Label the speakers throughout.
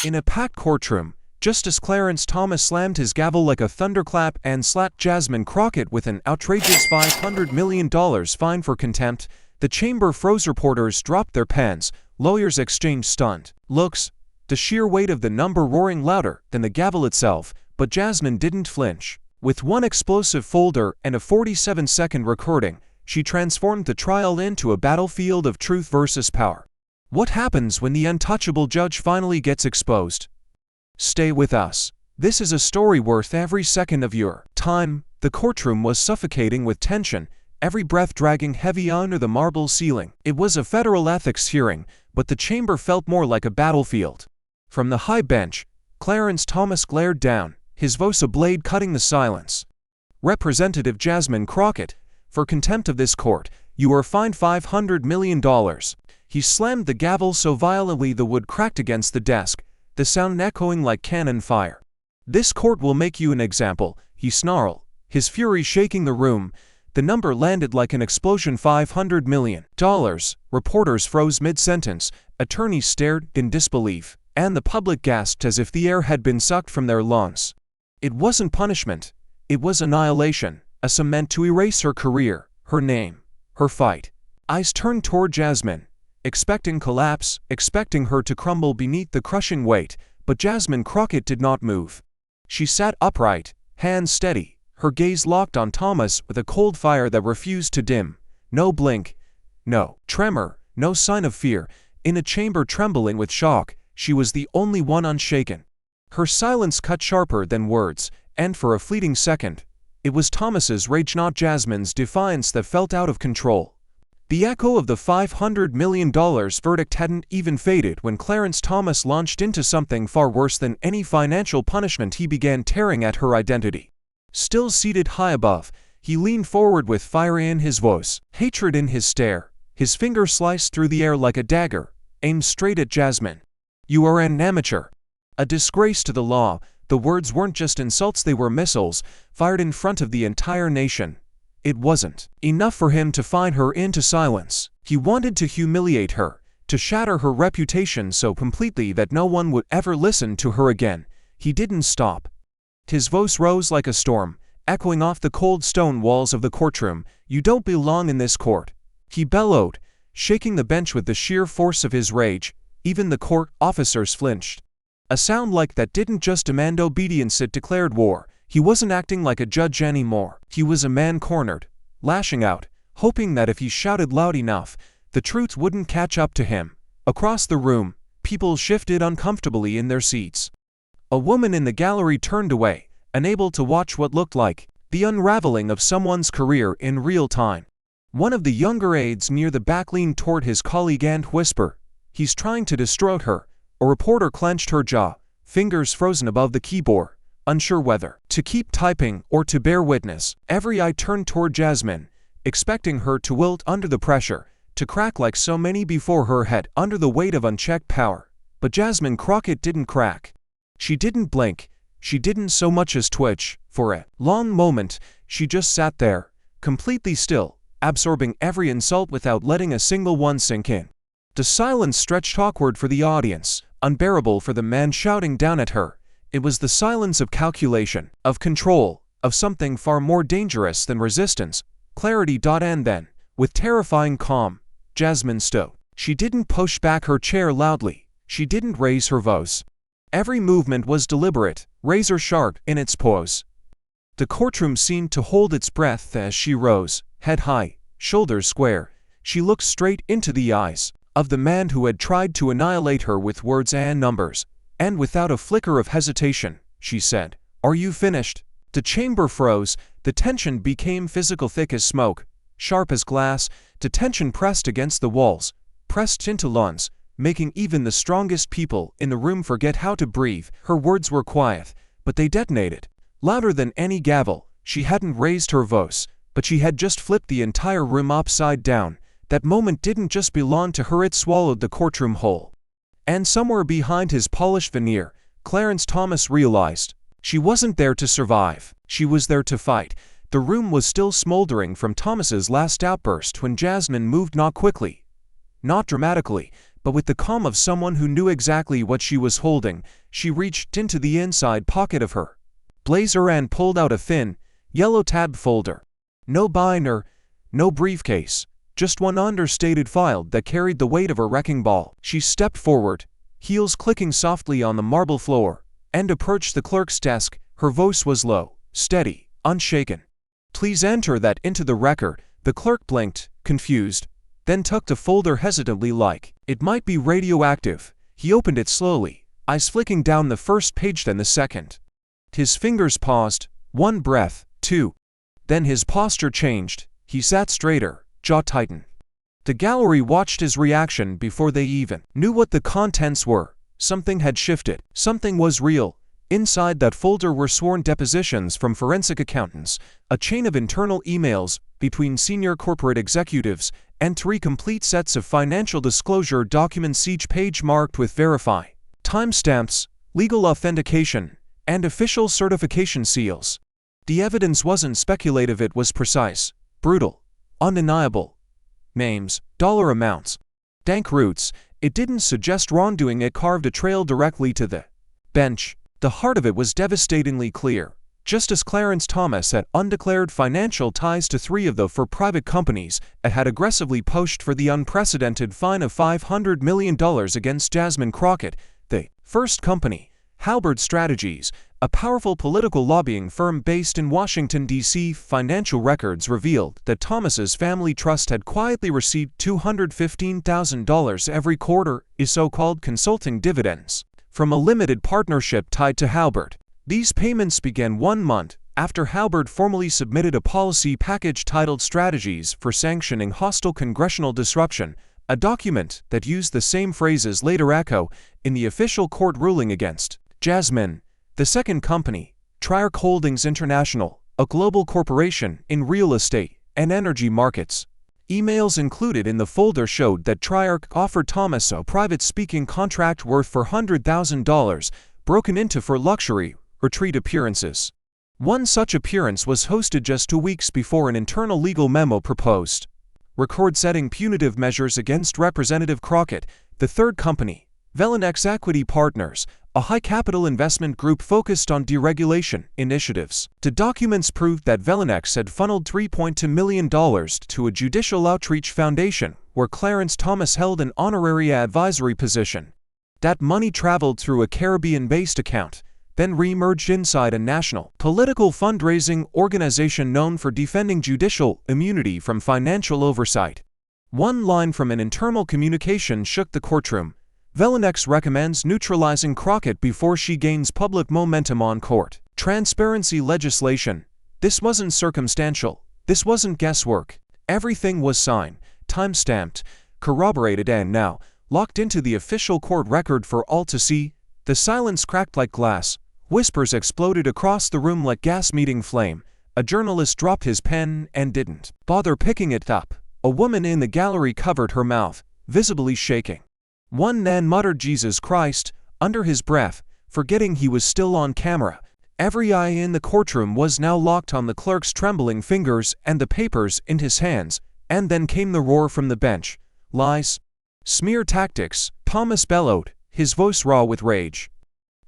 Speaker 1: In a packed courtroom, Justice Clarence Thomas slammed his gavel like a thunderclap and slapped Jasmine Crockett with an outrageous $500 million fine for contempt. The chamber froze, reporters dropped their pens, lawyers exchanged stunned looks, the sheer weight of the number roaring louder than the gavel itself, but Jasmine didn't flinch. With one explosive folder and a 47-second recording, she transformed the trial into a battlefield of truth versus power. What happens when the untouchable judge finally gets exposed? Stay with us. This is a story worth every second of your time. The courtroom was suffocating with tension, every breath dragging heavy under the marble ceiling. It was a federal ethics hearing, but the chamber felt more like a battlefield. From the high bench, Clarence Thomas glared down, his voice a blade cutting the silence. Representative Jasmine Crockett, for contempt of this court, you are fined $500 million. He slammed the gavel so violently the wood cracked against the desk, the sound echoing like cannon fire. This court will make you an example, he snarled, his fury shaking the room. The number landed like an explosion. $500 million. Reporters froze mid-sentence, attorneys stared in disbelief, and the public gasped as if the air had been sucked from their lungs. It wasn't punishment. It was annihilation, a cement to erase her career, her name, her fight. Eyes turned toward Jasmine, expecting collapse, expecting her to crumble beneath the crushing weight, but Jasmine Crockett did not move. She sat upright, hands steady, her gaze locked on Thomas with a cold fire that refused to dim. No blink, no tremor, no sign of fear. In a chamber trembling with shock, she was the only one unshaken. Her silence cut sharper than words, and for a fleeting second, it was Thomas's rage, not Jasmine's defiance, that felt out of control. The echo of the $500 million verdict hadn't even faded when Clarence Thomas launched into something far worse than any financial punishment. He began tearing at her identity. Still seated high above, he leaned forward with fire in his voice, hatred in his stare. His finger sliced through the air like a dagger, aimed straight at Jasmine. You are an amateur. A disgrace to the law. The words weren't just insults, they were missiles, fired in front of the entire nation. It wasn't enough for him to fine her into silence. He wanted to humiliate her, to shatter her reputation so completely that no one would ever listen to her again. He didn't stop. His voice rose like a storm, echoing off the cold stone walls of the courtroom. You don't belong in this court. He bellowed, shaking the bench with the sheer force of his rage. Even the court officers flinched. A sound like that didn't just demand obedience, it declared war. He wasn't acting like a judge anymore. He was a man cornered, lashing out, hoping that if he shouted loud enough, the truth wouldn't catch up to him. Across the room, people shifted uncomfortably in their seats. A woman in the gallery turned away, unable to watch what looked like the unraveling of someone's career in real time. One of the younger aides near the back leaned toward his colleague and whispered, "He's trying to destroy her." A reporter clenched her jaw, fingers frozen above the keyboard, unsure whether to keep typing or to bear witness. Every eye turned toward Jasmine, expecting her to wilt under the pressure, to crack like so many before her head under the weight of unchecked power. But Jasmine Crockett didn't crack. She didn't blink. She didn't so much as twitch. For a long moment, she just sat there, completely still, absorbing every insult without letting a single one sink in. The silence stretched awkward for the audience, unbearable for the man shouting down at her. It was the silence of calculation, of control, of something far more dangerous than resistance, clarity. And then, with terrifying calm, Jasmine stood. She didn't push back her chair loudly. She didn't raise her voice. Every movement was deliberate, razor sharp in its pose. The courtroom seemed to hold its breath as she rose, head high, shoulders square. She looked straight into the eyes of the man who had tried to annihilate her with words and numbers, and without a flicker of hesitation, she said, "Are you finished?" The chamber froze, the tension became physical, thick as smoke, sharp as glass. The tension pressed against the walls, pressed into lungs, making even the strongest people in the room forget how to breathe. Her words were quiet, but they detonated, louder than any gavel. She hadn't raised her voice, but she had just flipped the entire room upside down. That moment didn't just belong to her, it swallowed the courtroom whole. And somewhere behind his polished veneer, Clarence Thomas realized, she wasn't there to survive, she was there to fight. The room was still smoldering from Thomas's last outburst when Jasmine moved, not quickly, not dramatically, But with the calm of someone who knew exactly what she was holding, she reached into the inside pocket of her blazer and pulled out a thin, yellow tab folder. No binder, no briefcase, just one understated file that carried the weight of a wrecking ball. She stepped forward, heels clicking softly on the marble floor, and approached the clerk's desk. Her voice was low, steady, unshaken. "Please enter that into the record." The clerk blinked, confused, then tucked a folder hesitantly like it might be radioactive. He opened it slowly, eyes flicking down the first page then the second. His fingers paused, one breath, two. Then his posture changed. He sat straighter, jaw tightened. The gallery watched his reaction before they even knew what the contents were. Something had shifted. Something was real. Inside that folder were sworn depositions from forensic accountants, a chain of internal emails between senior corporate executives, and 3 complete sets of financial disclosure documents, each page marked with verify, timestamps, legal authentication, and official certification seals. The evidence wasn't speculative, it was precise, brutal, undeniable. Names, dollar amounts, dank roots. It didn't suggest wrongdoing, it carved a trail directly to the bench. The heart of it was devastatingly clear. Just as Clarence Thomas had undeclared financial ties to 3 of the 4 private companies, it had aggressively pushed for the unprecedented fine of $500 million against Jasmine Crockett, the first company, Halberd Strategies, a powerful political lobbying firm based in Washington, D.C. Financial records revealed that Thomas's family trust had quietly received $215,000 every quarter in so-called consulting dividends from a limited partnership tied to Halberd. These payments began 1 month after Halberd formally submitted a policy package titled Strategies for Sanctioning Hostile Congressional Disruption, a document that used the same phrases later echo in the official court ruling against Jasmine. The second company, Triarch Holdings International, a global corporation in real estate and energy markets. Emails included in the folder showed that Triarch offered Thomas a private speaking contract worth $400,000, broken into for luxury retreat appearances. One such appearance was hosted just 2 weeks before an internal legal memo proposed record-setting punitive measures against Representative Crockett. The third company, Velinex Equity Partners, a high-capital investment group focused on deregulation initiatives. The documents proved that Velinex had funneled $3.2 million to a judicial outreach foundation where Clarence Thomas held an honorary advisory position. That money traveled through a Caribbean-based account, then re-emerged inside a national political fundraising organization known for defending judicial immunity from financial oversight. One line from an internal communication shook the courtroom. Velinex recommends neutralizing Crockett before she gains public momentum on court. Transparency legislation. This wasn't circumstantial. This wasn't guesswork. Everything was signed, time-stamped, corroborated, and now locked into the official court record for all to see. The silence cracked like glass. Whispers exploded across the room like gas meeting flame. A journalist dropped his pen and didn't bother picking it up. A woman in the gallery covered her mouth, visibly shaking. One man muttered "Jesus Christ" under his breath, forgetting he was still on camera. Every eye in the courtroom was now locked on the clerk's trembling fingers and the papers in his hands. And then came the roar from the bench. "Lies. Smear tactics," Thomas bellowed, his voice raw with rage.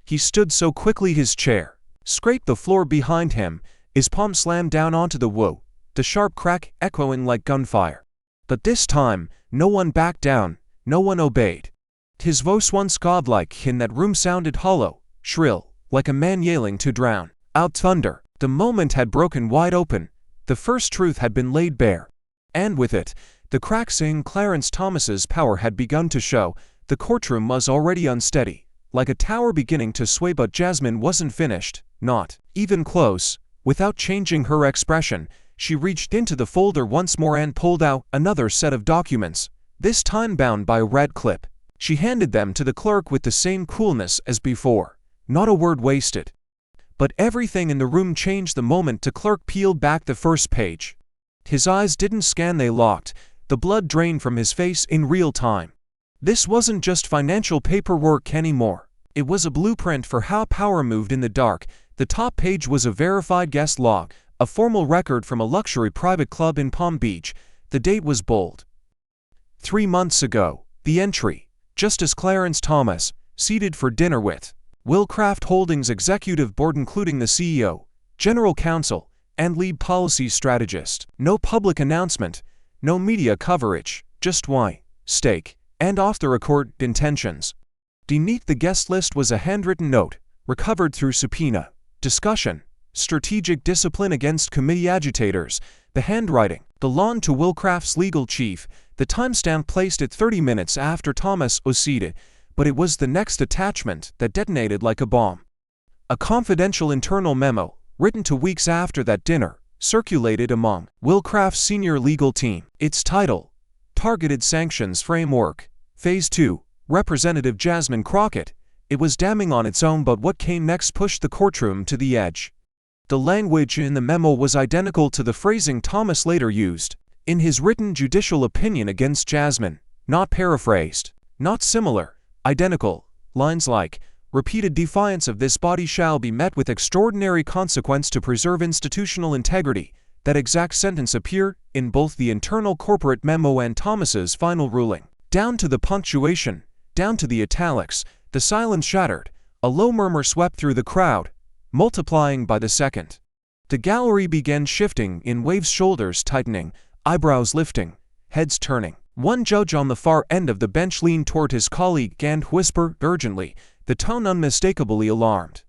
Speaker 1: He stood so quickly his chair scraped the floor behind him, his palm slammed down onto the wood, the sharp crack echoing like gunfire. But this time, no one backed down, no one obeyed. His voice, once godlike in that room, sounded hollow, shrill, like a man yelling to drown out thunder. The moment had broken wide open. The first truth had been laid bare. And with it, the cracks in Clarence Thomas's power had begun to show. The courtroom was already unsteady, like a tower beginning to sway, but Jasmine wasn't finished, not even close. Without changing her expression, she reached into the folder once more and pulled out another set of documents, this time bound by a red clip. She handed them to the clerk with the same coolness as before, not a word wasted. But everything in the room changed the moment the clerk peeled back the first page. His eyes didn't scan, they locked. The blood drained from his face in real time. This wasn't just financial paperwork anymore. It was a blueprint for how power moved in the dark. The top page was a verified guest log, a formal record from a luxury private club in Palm Beach. The date was bold. 3 months ago. The entry, Justice Clarence Thomas, seated for dinner with Willcraft Holdings Executive Board including the CEO, General Counsel, and lead policy strategist. No public announcement, no media coverage, just why, stake, and off-the-record intentions. Beneath the guest list was a handwritten note, recovered through subpoena. Discussion, strategic discipline against committee agitators, the handwriting, belonged to Willcraft's legal chief. The timestamp placed it 30 minutes after Thomas was seated, but it was the next attachment that detonated like a bomb. A confidential internal memo, written 2 weeks after that dinner, circulated among Willcraft's senior legal team. Its title, Targeted Sanctions Framework, Phase 2, Representative Jasmine Crockett. It was damning on its own, but what came next pushed the courtroom to the edge. The language in the memo was identical to the phrasing Thomas later used in his written judicial opinion against Jasmine, not paraphrased, not similar, identical. Lines like, repeated defiance of this body shall be met with extraordinary consequence to preserve institutional integrity. That exact sentence appeared in both the internal corporate memo and Thomas's final ruling. Down to the punctuation, down to the italics, the silence shattered. A low murmur swept through the crowd, multiplying by the second. The gallery began shifting in waves, shoulders tightening, eyebrows lifting, heads turning. One judge on the far end of the bench leaned toward his colleague and whispered urgently, the tone unmistakably alarmed.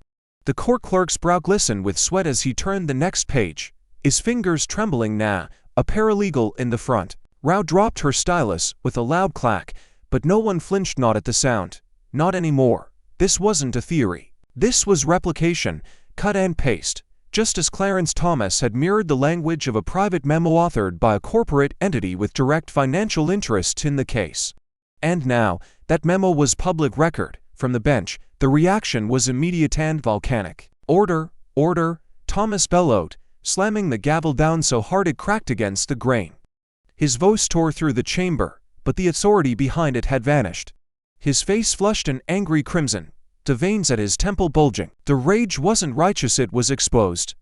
Speaker 1: The court clerk's brow glistened with sweat as he turned the next page, his fingers trembling. Nah, a paralegal in the front row dropped her stylus with a loud clack, but no one flinched, not at the sound. Not anymore. This wasn't a theory. This was replication, cut and paste. Justice Clarence Thomas had mirrored the language of a private memo authored by a corporate entity with direct financial interests in the case. And now, that memo was public record. From the bench, the reaction was immediate and volcanic. Order, order, Thomas bellowed, slamming the gavel down so hard it cracked against the grain. His voice tore through the chamber, but the authority behind it had vanished. His face flushed an angry crimson, the veins at his temple bulging. The rage wasn't righteous, it was exposed.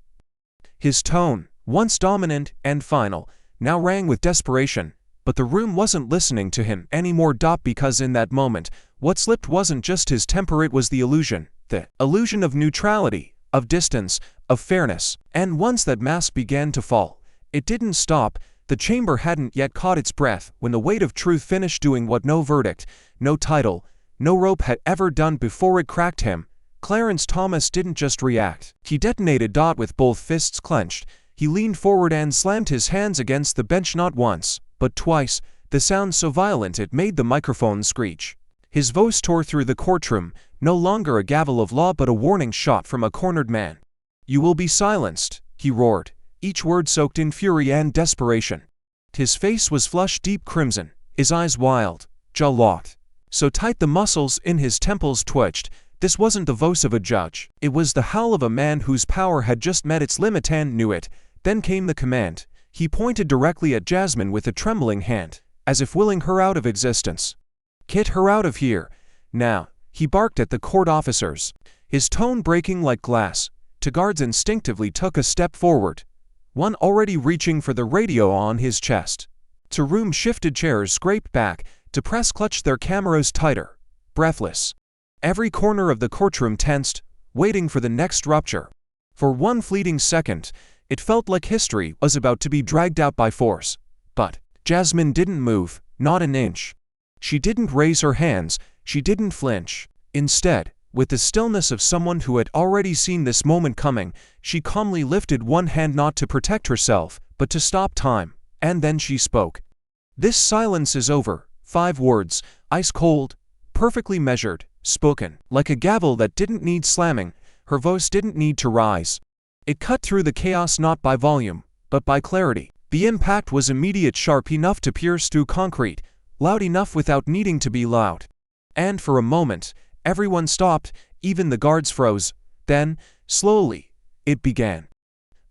Speaker 1: His tone, once dominant and final, now rang with desperation, but the room wasn't listening to him anymore. Because in that moment, what slipped wasn't just his temper, it was the illusion of neutrality, of distance, of fairness. And once that mask began to fall, it didn't stop. The chamber hadn't yet caught its breath when the weight of truth finished doing what no verdict, no title, no rope had ever done before. It cracked him. Clarence Thomas didn't just react. He detonated. With both fists clenched, he leaned forward and slammed his hands against the bench not once, but twice, the sound so violent it made the microphone screech. His voice tore through the courtroom, no longer a gavel of law but a warning shot from a cornered man. You will be silenced, he roared, each word soaked in fury and desperation. His face was flushed deep crimson, his eyes wild, jaw locked, so tight the muscles in his temples twitched. This wasn't the voice of a judge. It was the howl of a man whose power had just met its limit and knew it. Then came the command. He pointed directly at Jasmine with a trembling hand, as if willing her out of existence. Get her out of here, now, he barked at the court officers, his tone breaking like glass. Two guards instinctively took a step forward, one already reaching for the radio on his chest. The room shifted, chairs scraped back, the press clutched their cameras tighter, breathless. Every corner of the courtroom tensed, waiting for the next rupture. For one fleeting second, it felt like history was about to be dragged out by force. But Jasmine didn't move, not an inch. She didn't raise her hands, she didn't flinch. Instead, with the stillness of someone who had already seen this moment coming, she calmly lifted one hand, not to protect herself, but to stop time. And then she spoke. This silence is over. 5 words, ice cold, perfectly measured, spoken like a gavel that didn't need slamming. Her voice didn't need to rise. It cut through the chaos not by volume, but by clarity. The impact was immediate, sharp enough to pierce through concrete, loud enough without needing to be loud. And for a moment, everyone stopped, even the guards froze. Then, slowly, it began.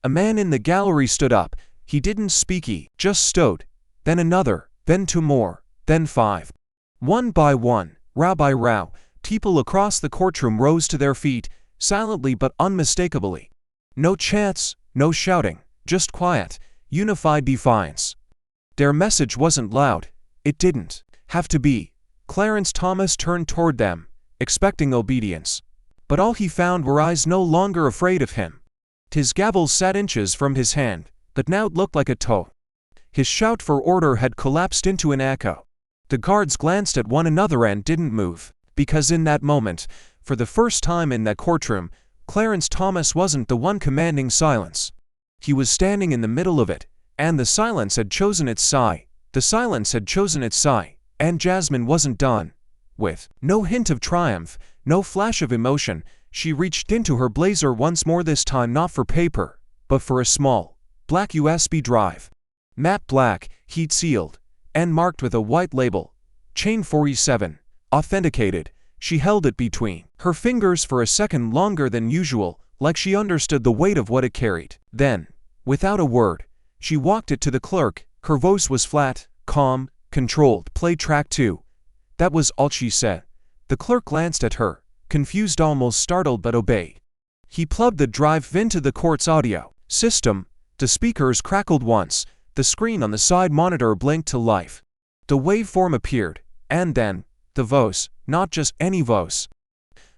Speaker 1: A man in the gallery stood up. He didn't speak, he just stood. Then another, then 2 more, then 5. One by one, row by row, people across the courtroom rose to their feet, silently but unmistakably. No chants, no shouting, just quiet, unified defiance. Their message wasn't loud. It didn't have to be. Clarence Thomas turned toward them, expecting obedience. But all he found were eyes no longer afraid of him. His gavel sat inches from his hand, but now it looked like a toe. His shout for order had collapsed into an echo. The guards glanced at one another and didn't move, because in that moment, for the first time in that courtroom, Clarence Thomas wasn't the one commanding silence. He was standing in the middle of it, and the silence had chosen its side. The silence had chosen its side, and Jasmine wasn't done. With no hint of triumph, no flash of emotion, she reached into her blazer once more, this time not for paper, but for a small, black USB drive. Matte black, heat-sealed, and marked with a white label. Chain 47. Authenticated. She held it between her fingers for a second longer than usual, like she understood the weight of what it carried. Then, without a word, she walked it to the clerk. Her voice was flat, calm, controlled. "Play track 2. That was all she said. The clerk glanced at her, confused, almost startled, but obeyed. He plugged the drive into the court's audio system. The speakers crackled once. The screen on the side monitor blinked to life. The waveform appeared, and then, the voice, not just any voice.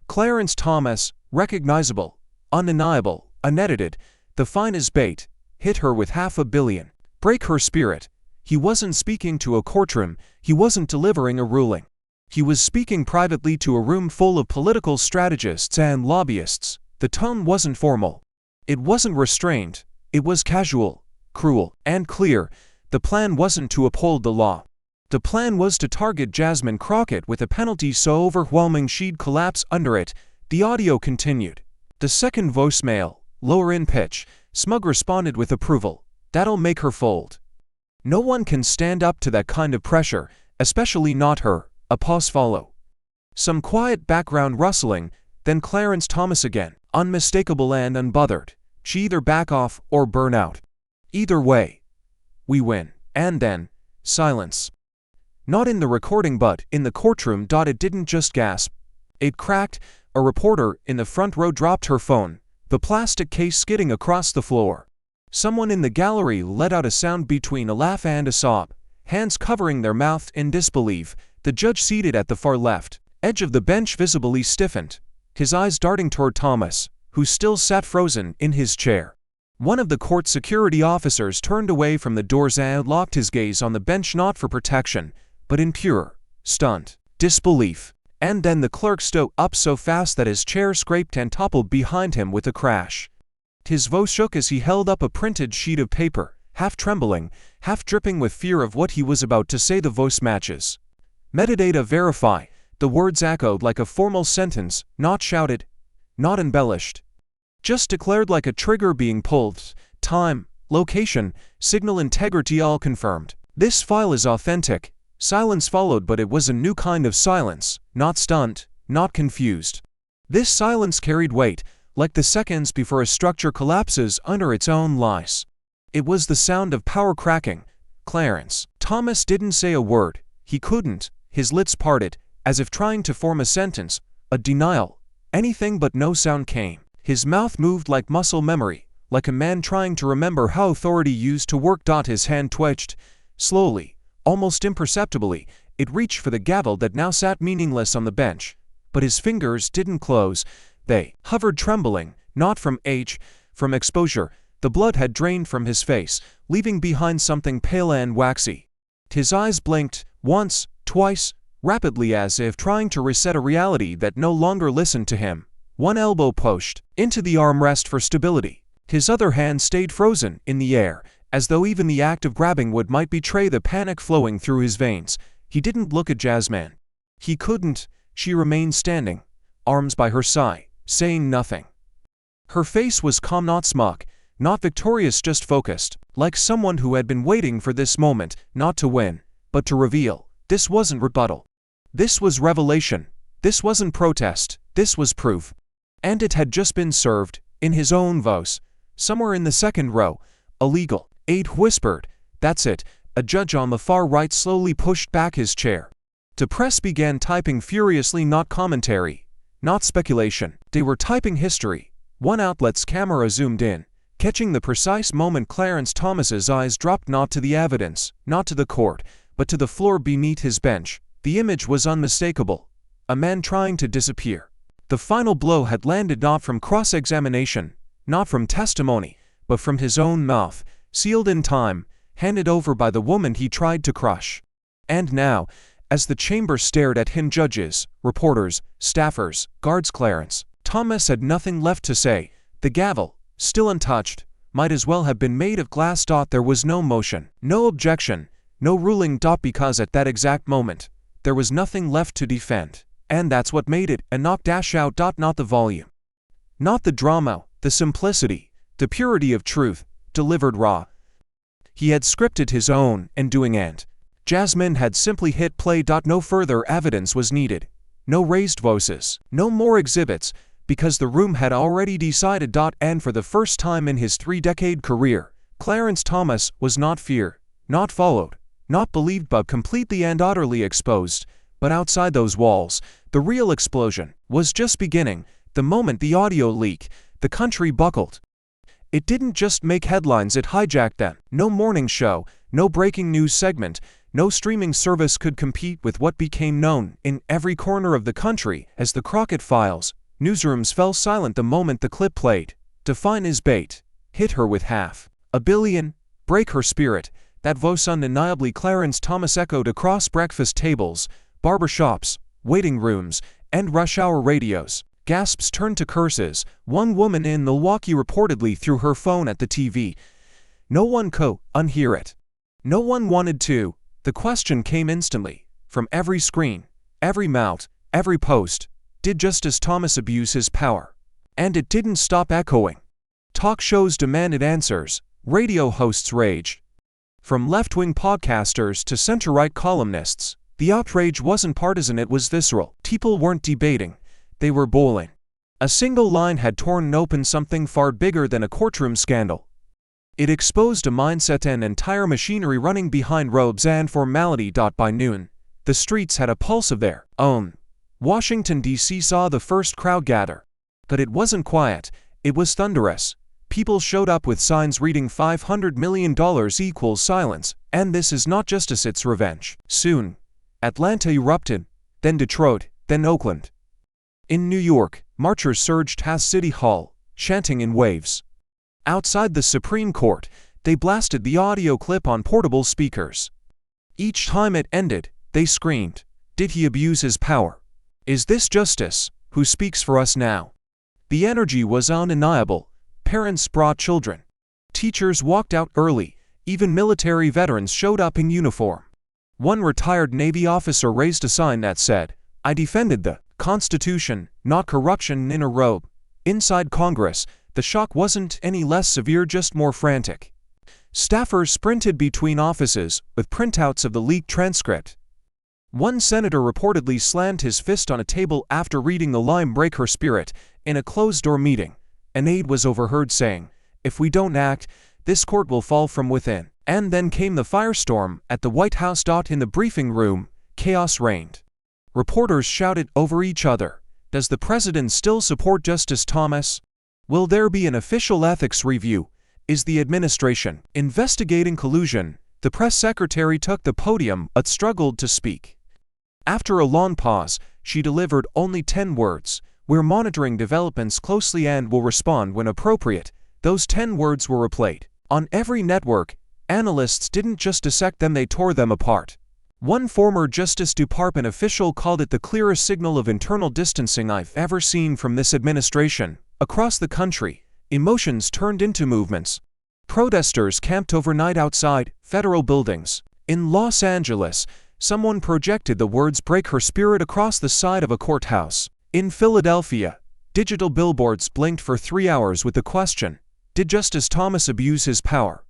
Speaker 1: Clarence Thomas, recognizable, undeniable, unedited, the fine as bait, hit her with $500 million. Break her spirit. He wasn't speaking to a courtroom, he wasn't delivering a ruling. He was speaking privately to a room full of political strategists and lobbyists. The tone wasn't formal. It wasn't restrained. It was casual, cruel, and clear. The plan wasn't to uphold the law. The plan was to target Jasmine Crockett with a penalty so overwhelming she'd collapse under it. The audio continued. The second voicemail, lower in pitch, Smug responded with approval. "That'll make her fold. No one can stand up to that kind of pressure, especially not her." A pause followed. Some quiet background rustling, then Clarence Thomas again, unmistakable and unbothered. "She either back off or burn out. Either way, we win." And then, silence. Not in the recording but in the courtroom. It didn't just gasp. It cracked. A reporter in the front row dropped her phone, the plastic case skidding across the floor. Someone in the gallery let out a sound between a laugh and a sob, hands covering their mouth in disbelief. The judge seated at the far left edge of the bench visibly stiffened, his eyes darting toward Thomas, who still sat frozen in his chair. One of the court security officers turned away from the doors and locked his gaze on the bench, not for protection, but in pure, stunned disbelief. And then the clerk stood up so fast that his chair scraped and toppled behind him with a crash. His voice shook as he held up a printed sheet of paper, half trembling, half dripping with fear of what he was about to say. The voice matches. Metadata verify. The words echoed like a formal sentence, not shouted, not embellished. Just declared like a trigger being pulled. Time, location, signal integrity all confirmed. "This file is authentic." Silence followed, but it was a new kind of silence, not stunned, not confused. This silence carried weight, like the seconds before a structure collapses under its own lies. It was the sound of power cracking. Clarence Thomas didn't say a word. He couldn't. His lips parted, as if trying to form a sentence, a denial. Anything but no sound came. His mouth moved like muscle memory, like a man trying to remember how authority used to work. His hand twitched. Slowly, almost imperceptibly, it reached for the gavel that now sat meaningless on the bench. But his fingers didn't close. They hovered, trembling, not from age, from exposure. The blood had drained from his face, leaving behind something pale and waxy. His eyes blinked, once, twice, rapidly, as if trying to reset a reality that no longer listened to him. One elbow pushed into the armrest for stability. His other hand stayed frozen in the air, as though even the act of grabbing might betray the panic flowing through his veins. He didn't look at Jasmine. He couldn't. She remained standing, arms by her side, saying nothing. Her face was calm, not smug, not victorious, just focused, like someone who had been waiting for this moment, not to win, but to reveal. This wasn't rebuttal. This was revelation. This wasn't protest. This was proof. And it had just been served, in his own voice. Somewhere in the second row, a legal aide whispered, "That's it." A judge on the far right slowly pushed back his chair. The press began typing furiously, not commentary, not speculation. They were typing history. One outlet's camera zoomed in, catching the precise moment Clarence Thomas's eyes dropped, not to the evidence, not to the court, but to the floor beneath his bench. The image was unmistakable. A man trying to disappear. The final blow had landed not from cross-examination, not from testimony, but from his own mouth, sealed in time, handed over by the woman he tried to crush. And now, as the chamber stared at him, judges, reporters, staffers, guards, Clarence Thomas had nothing left to say. The gavel, still untouched, might as well have been made of glass. There was no motion, no objection, no ruling. Because at that exact moment, there was nothing left to defend. And that's what made it a knock-out. Not the volume, not the drama, the simplicity, the purity of truth, delivered raw. He had scripted his own undoing, and Jasmine had simply hit play. No further evidence was needed, no raised voices, no more exhibits, because the room had already decided. And for the first time in his 3-decade career, Clarence Thomas was not feared, not followed, not believed, but completely and utterly exposed. But outside those walls, the real explosion was just beginning. The moment the audio leak, the country buckled. It didn't just make headlines, it hijacked them. No morning show, no breaking news segment, no streaming service could compete with what became known in every corner of the country as the Crockett Files. Newsrooms fell silent the moment the clip played. Define his bait. Hit her with $500 million. Break her spirit. That voice undeniably Clarence Thomas echoed across breakfast tables, barbershops, waiting rooms, and rush hour radios. Gasps turned to curses. One woman in Milwaukee reportedly threw her phone at the TV. No one could unhear it. No one wanted to. The question came instantly, from every screen, every mouth, every post. Did Justice Thomas abuse his power? And it didn't stop echoing. Talk shows demanded answers. Radio hosts raged. From left-wing podcasters to center-right columnists, the outrage wasn't partisan, it was visceral. People weren't debating, they were boiling. A single line had torn open something far bigger than a courtroom scandal. It exposed a mindset and entire machinery running behind robes and formality. By noon, the streets had a pulse of their own. Washington, D.C. saw the first crowd gather. But it wasn't quiet, it was thunderous. People showed up with signs reading $500 million equals silence, and this is not justice, it's revenge. Soon, Atlanta erupted, then Detroit, then Oakland. In New York, marchers surged past City Hall, chanting in waves. Outside the Supreme Court, they blasted the audio clip on portable speakers. Each time it ended, they screamed, "Did he abuse his power? Is this justice? Who speaks for us now?" The energy was undeniable. Parents brought children. Teachers walked out early. Even military veterans showed up in uniform. One retired Navy officer raised a sign that said, "I defended the Constitution, not corruption," in a robe. Inside Congress, the shock wasn't any less severe, just more frantic. Staffers sprinted between offices with printouts of the leaked transcript. One senator reportedly slammed his fist on a table after reading the line "break her spirit" in a closed-door meeting. An aide was overheard saying, "If we don't act, this court will fall from within." And then came the firestorm at the White House. In the briefing room, chaos reigned. Reporters shouted over each other, "Does the president still support Justice Thomas? Will there be an official ethics review? Is the administration investigating collusion?" The press secretary took the podium but struggled to speak. After a long pause, she delivered only 10 words. "We're monitoring developments closely and will respond when appropriate." Those 10 words were replayed on every network. Analysts didn't just dissect them, they tore them apart. One former Justice Department official called it the clearest signal of internal distancing I've ever seen from this administration. Across the country, emotions turned into movements. Protesters camped overnight outside federal buildings. In Los Angeles, someone projected the words "break her spirit" across the side of a courthouse. In Philadelphia, digital billboards blinked for 3 hours with the question, "Did Justice Thomas abuse his power?"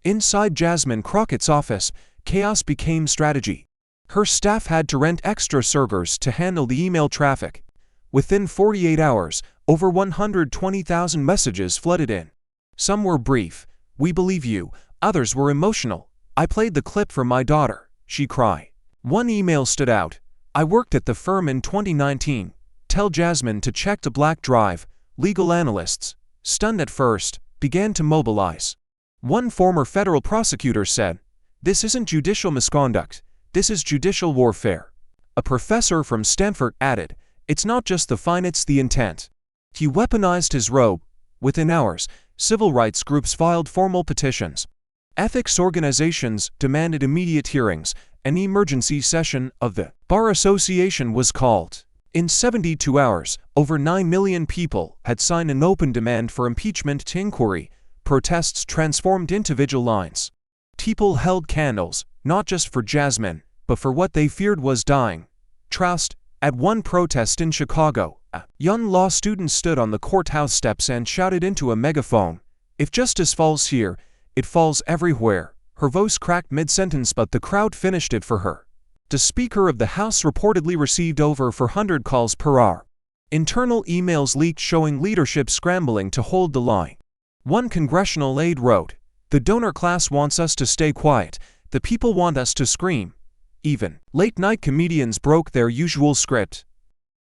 Speaker 1: Inside Jasmine Crockett's office, chaos became strategy. Her staff had to rent extra servers to handle the email traffic. Within 48 hours, over 120,000 messages flooded in. Some were brief, "We believe you." Others were emotional. "I played the clip for my daughter," she cried. One email stood out. "I worked at the firm in 2019. Tell Jasmine to check the black drive." Legal analysts, stunned at first, began to mobilize. One former federal prosecutor said, "This isn't judicial misconduct. This is judicial warfare." A professor from Stanford added, "It's not just the fine, it's the intent." He weaponized his robe. Within hours, civil rights groups filed formal petitions. Ethics organizations demanded immediate hearings. An emergency session of the Bar Association was called. In 72 hours, over 9 million people had signed an open demand for impeachment to inquiry. Protests transformed into vigil lines. People held candles, not just for Jasmine, but for what they feared was dying. Trust. At one protest in Chicago, a young law student stood on the courthouse steps and shouted into a megaphone, "If justice falls here, it falls everywhere." Her voice cracked mid-sentence, but the crowd finished it for her. The Speaker of the House reportedly received over 400 calls per hour. Internal emails leaked showing leadership scrambling to hold the line. One congressional aide wrote, "The donor class wants us to stay quiet. The people want us to scream." Even late-night comedians broke their usual script.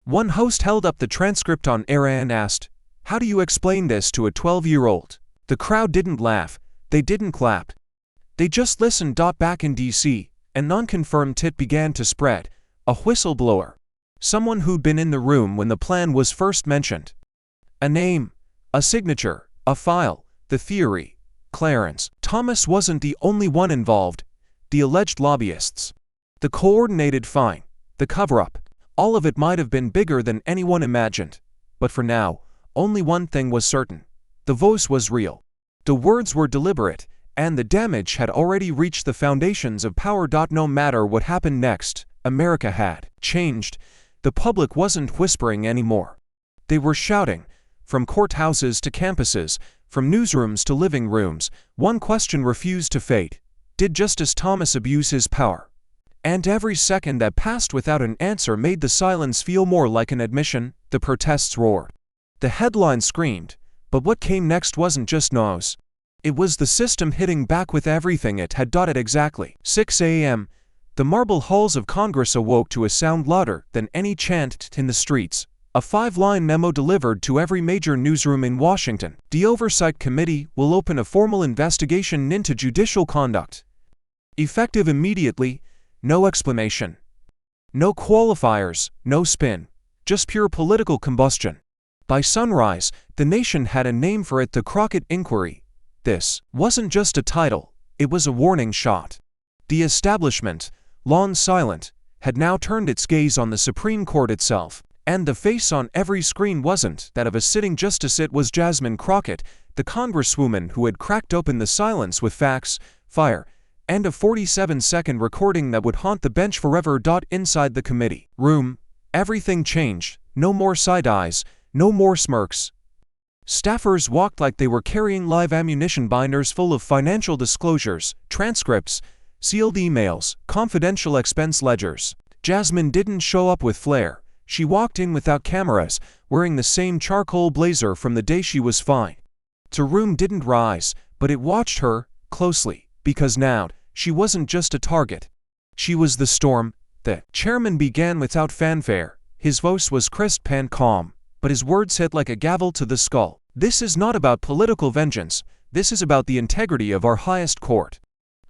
Speaker 1: One host held up the transcript on air and asked, "How do you explain this to a 12-year-old?" The crowd didn't laugh. They didn't clap. They just listened. Back in D.C., a non-confirmed tip began to spread. A whistleblower. Someone who'd been in the room when the plan was first mentioned. A name. A signature. A file. The theory. Clarence Thomas wasn't the only one involved. The alleged lobbyists. The coordinated fine. The cover-up. All of it might have been bigger than anyone imagined. But for now, only one thing was certain. The voice was real. The words were deliberate, and the damage had already reached the foundations of power. No matter what happened next, America had changed. The public wasn't whispering anymore. They were shouting. From courthouses to campuses, from newsrooms to living rooms, one question refused to fade. Did Justice Thomas abuse his power? And every second that passed without an answer made the silence feel more like an admission. The protests roared. The headlines screamed. But what came next wasn't just noise. It was the system hitting back with everything it had. At exactly 6 a.m., the marble halls of Congress awoke to a sound louder than any chant in the streets. A 5-line memo delivered to every major newsroom in Washington. The Oversight Committee will open a formal investigation into judicial conduct. Effective immediately. No explanation. No qualifiers, no spin. Just pure political combustion. By sunrise, the nation had a name for it: the Crockett Inquiry. This wasn't just a title, it was a warning shot. The establishment, long silent, had now turned its gaze on the Supreme Court itself. And the face on every screen wasn't that of a sitting justice, it was Jasmine Crockett, the congresswoman who had cracked open the silence with facts, fire, and a 47-second recording that would haunt the bench forever. Inside the committee room, everything changed. No more side eyes, no more smirks. Staffers walked like they were carrying live ammunition, binders full of financial disclosures, transcripts, sealed emails, confidential expense ledgers. Jasmine didn't show up with flair. She walked in without cameras, wearing the same charcoal blazer from the day she was fined. The room didn't rise, but it watched her closely, because now she wasn't just a target. She was the storm. The chairman began without fanfare. His voice was crisp and calm, but his words hit like a gavel to the skull. This is not about political vengeance. This is about the integrity of our highest court.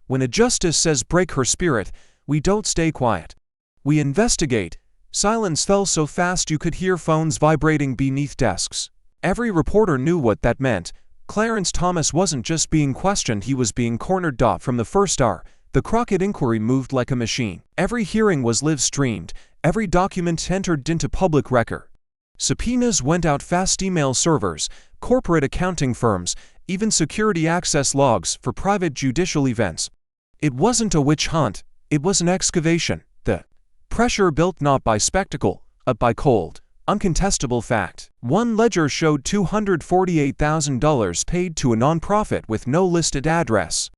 Speaker 1: When a justice says break her spirit, we don't stay quiet. We investigate. Silence fell so fast you could hear phones vibrating beneath desks. Every reporter knew what that meant. Clarence Thomas wasn't just being questioned, he was being cornered. From the first hour, the Crockett Inquiry moved like a machine. Every hearing was live-streamed. Every document entered into public record. Subpoenas went out fast: email servers, corporate accounting firms, even security access logs for private judicial events. It wasn't a witch hunt, it was an excavation. The pressure built not by spectacle, but by cold, uncontestable fact. One ledger showed $248,000 paid to a nonprofit with no listed address.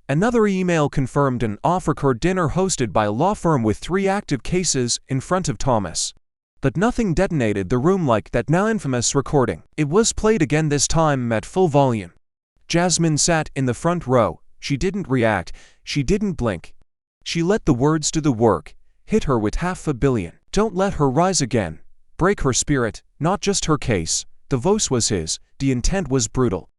Speaker 1: Another email confirmed an off-record dinner hosted by a law firm with 3 active cases in front of Thomas. But nothing detonated the room like that now infamous recording. It was played again, this time at full volume. Jasmine sat in the front row. She didn't react. She didn't blink. She let the words do the work. Hit her with $500 million. Don't let her rise again. Break her spirit, not just her case. The voice was his. The intent was brutal.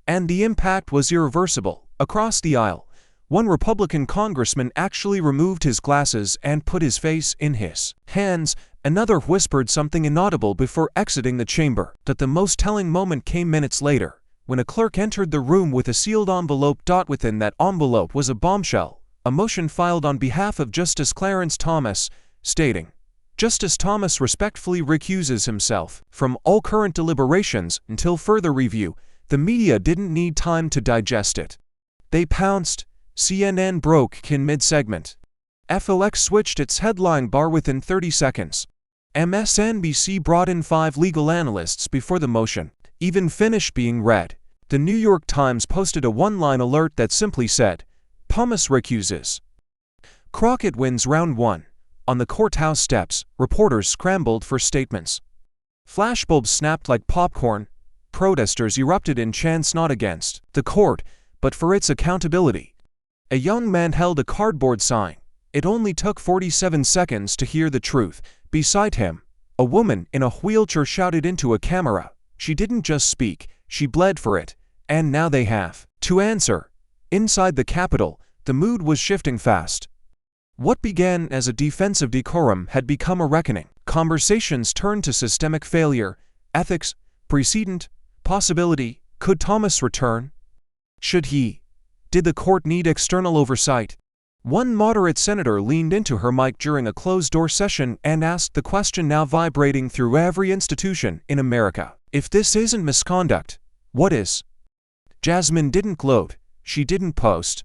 Speaker 1: And the impact was irreversible. Across the aisle, One Republican congressman actually removed his glasses and put his face in his hands. Another whispered something inaudible before exiting the chamber. But the most telling moment came minutes later, when a clerk entered the room with a sealed envelope. Within that envelope was a bombshell, a motion filed on behalf of Justice Clarence Thomas, stating, "Justice Thomas respectfully recuses himself from all current deliberations until further review." The media didn't need time to digest it. They pounced. CNN broke in mid-segment. FOX switched its headline bar within 30 seconds. MSNBC brought in 5 legal analysts before the motion even finished being read. The New York Times posted a one-line alert that simply said, "Thomas recuses." Crockett wins round 1. On the courthouse steps, reporters scrambled for statements. Flashbulbs snapped like popcorn. Protesters erupted in chants not against the court, but for its accountability. A young man held a cardboard sign. It only took 47 seconds to hear the truth. Beside him, a woman in a wheelchair shouted into a camera. She didn't just speak, she bled for it, and now they have to answer. Inside the Capitol, the mood was shifting fast. What began as a defensive decorum had become a reckoning. Conversations turned to systemic failure, ethics, precedent, possibility. Could Thomas return? Should he? Did the court need external oversight? One moderate senator leaned into her mic during a closed-door session and asked the question now vibrating through every institution in America. If this isn't misconduct, what is? Jasmine didn't gloat. She didn't post.